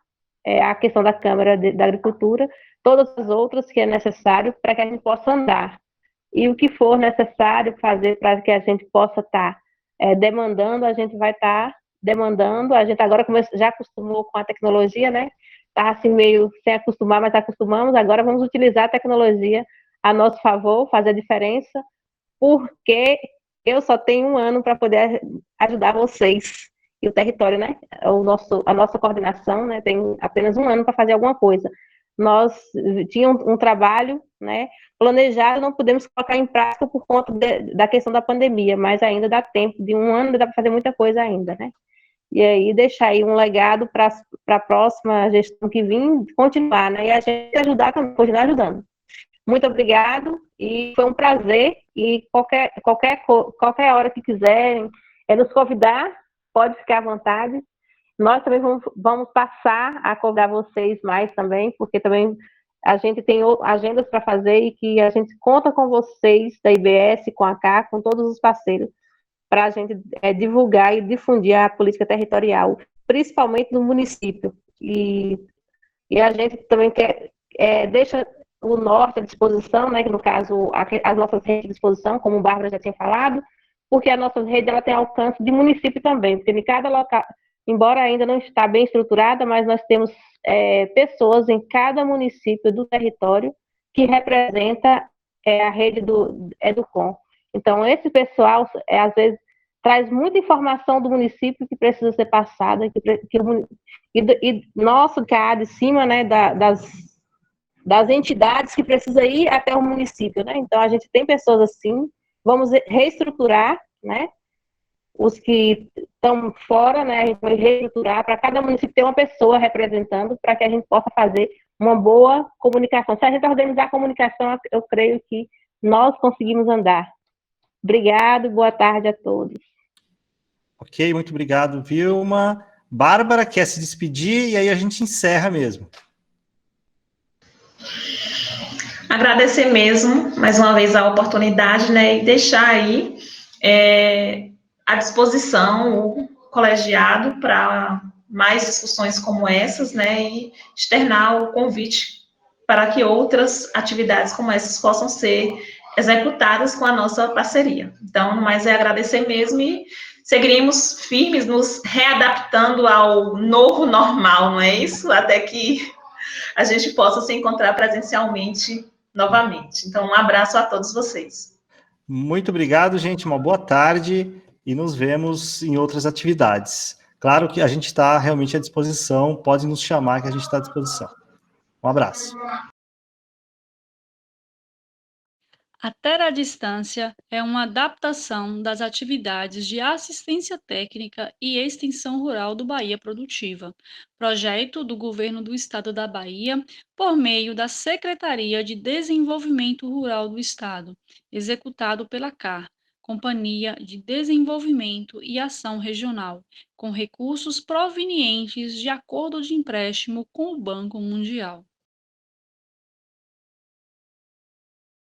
a questão da Câmara da Agricultura, todas as outras que é necessário para que a gente possa andar. E o que for necessário fazer para que a gente possa estar demandando, a gente vai estar demandando. A gente agora já acostumou com a tecnologia, né? Está assim meio sem acostumar, mas acostumamos. Agora vamos utilizar a tecnologia a nosso favor, fazer a diferença, porque eu só tenho 1 ano para poder ajudar vocês. E o território, né? A nossa coordenação, né? Tem apenas 1 ano para fazer alguma coisa. Nós tínhamos um trabalho, né, planejado, não podemos colocar em prática por conta da questão da pandemia, mas ainda dá tempo, de 1 ano dá para fazer muita coisa ainda, né? E aí deixar aí um legado para a próxima gestão que vir, continuar, né? E a gente ajudar também, continuar ajudando. Muito obrigado, e foi um prazer, e qualquer hora que quiserem nos convidar, pode ficar à vontade. Nós também vamos passar a cobrar vocês mais também, porque também a gente tem agendas para fazer e que a gente conta com vocês, da IBS, com a AK, com todos os parceiros, para a gente divulgar e difundir a política territorial, principalmente no município. E a gente também deixa o norte à disposição, né, que no caso, as nossas redes à disposição, como o Bárbara já tinha falado, porque a nossa rede ela tem alcance de município também, porque em cada local, embora ainda não está bem estruturada, mas nós temos pessoas em cada município do território que representa a rede do Educom. Então, esse pessoal, às vezes, traz muita informação do município que precisa ser passada, e nosso CAD de cima, né, das entidades que precisa ir até o município, né? Então, a gente tem pessoas assim, vamos reestruturar, né? Os que estão fora, né? A gente vai reestruturar para cada município ter uma pessoa representando, para que a gente possa fazer uma boa comunicação. Se a gente organizar a comunicação, eu creio que nós conseguimos andar. Obrigado, boa tarde a todos. Ok, muito obrigado, Vilma. Bárbara quer se despedir e aí a gente encerra mesmo. Agradecer mesmo, mais uma vez, a oportunidade, né, e deixar aí à disposição o colegiado para mais discussões como essas, né, e externar o convite para que outras atividades como essas possam ser executadas com a nossa parceria. Então, no mais, agradecer mesmo e seguiremos firmes, nos readaptando ao novo normal, não é isso? Até que a gente possa se encontrar presencialmente novamente. Então, um abraço a todos vocês. Muito obrigado, gente. Uma boa tarde e nos vemos em outras atividades. Claro que a gente está realmente à disposição, pode nos chamar que a gente está à disposição. Um abraço. A Terra à Distância é uma adaptação das atividades de assistência técnica e extensão rural do Bahia Produtiva, projeto do Governo do Estado da Bahia por meio da Secretaria de Desenvolvimento Rural do Estado, executado pela CAR, Companhia de Desenvolvimento e Ação Regional, com recursos provenientes de acordo de empréstimo com o Banco Mundial.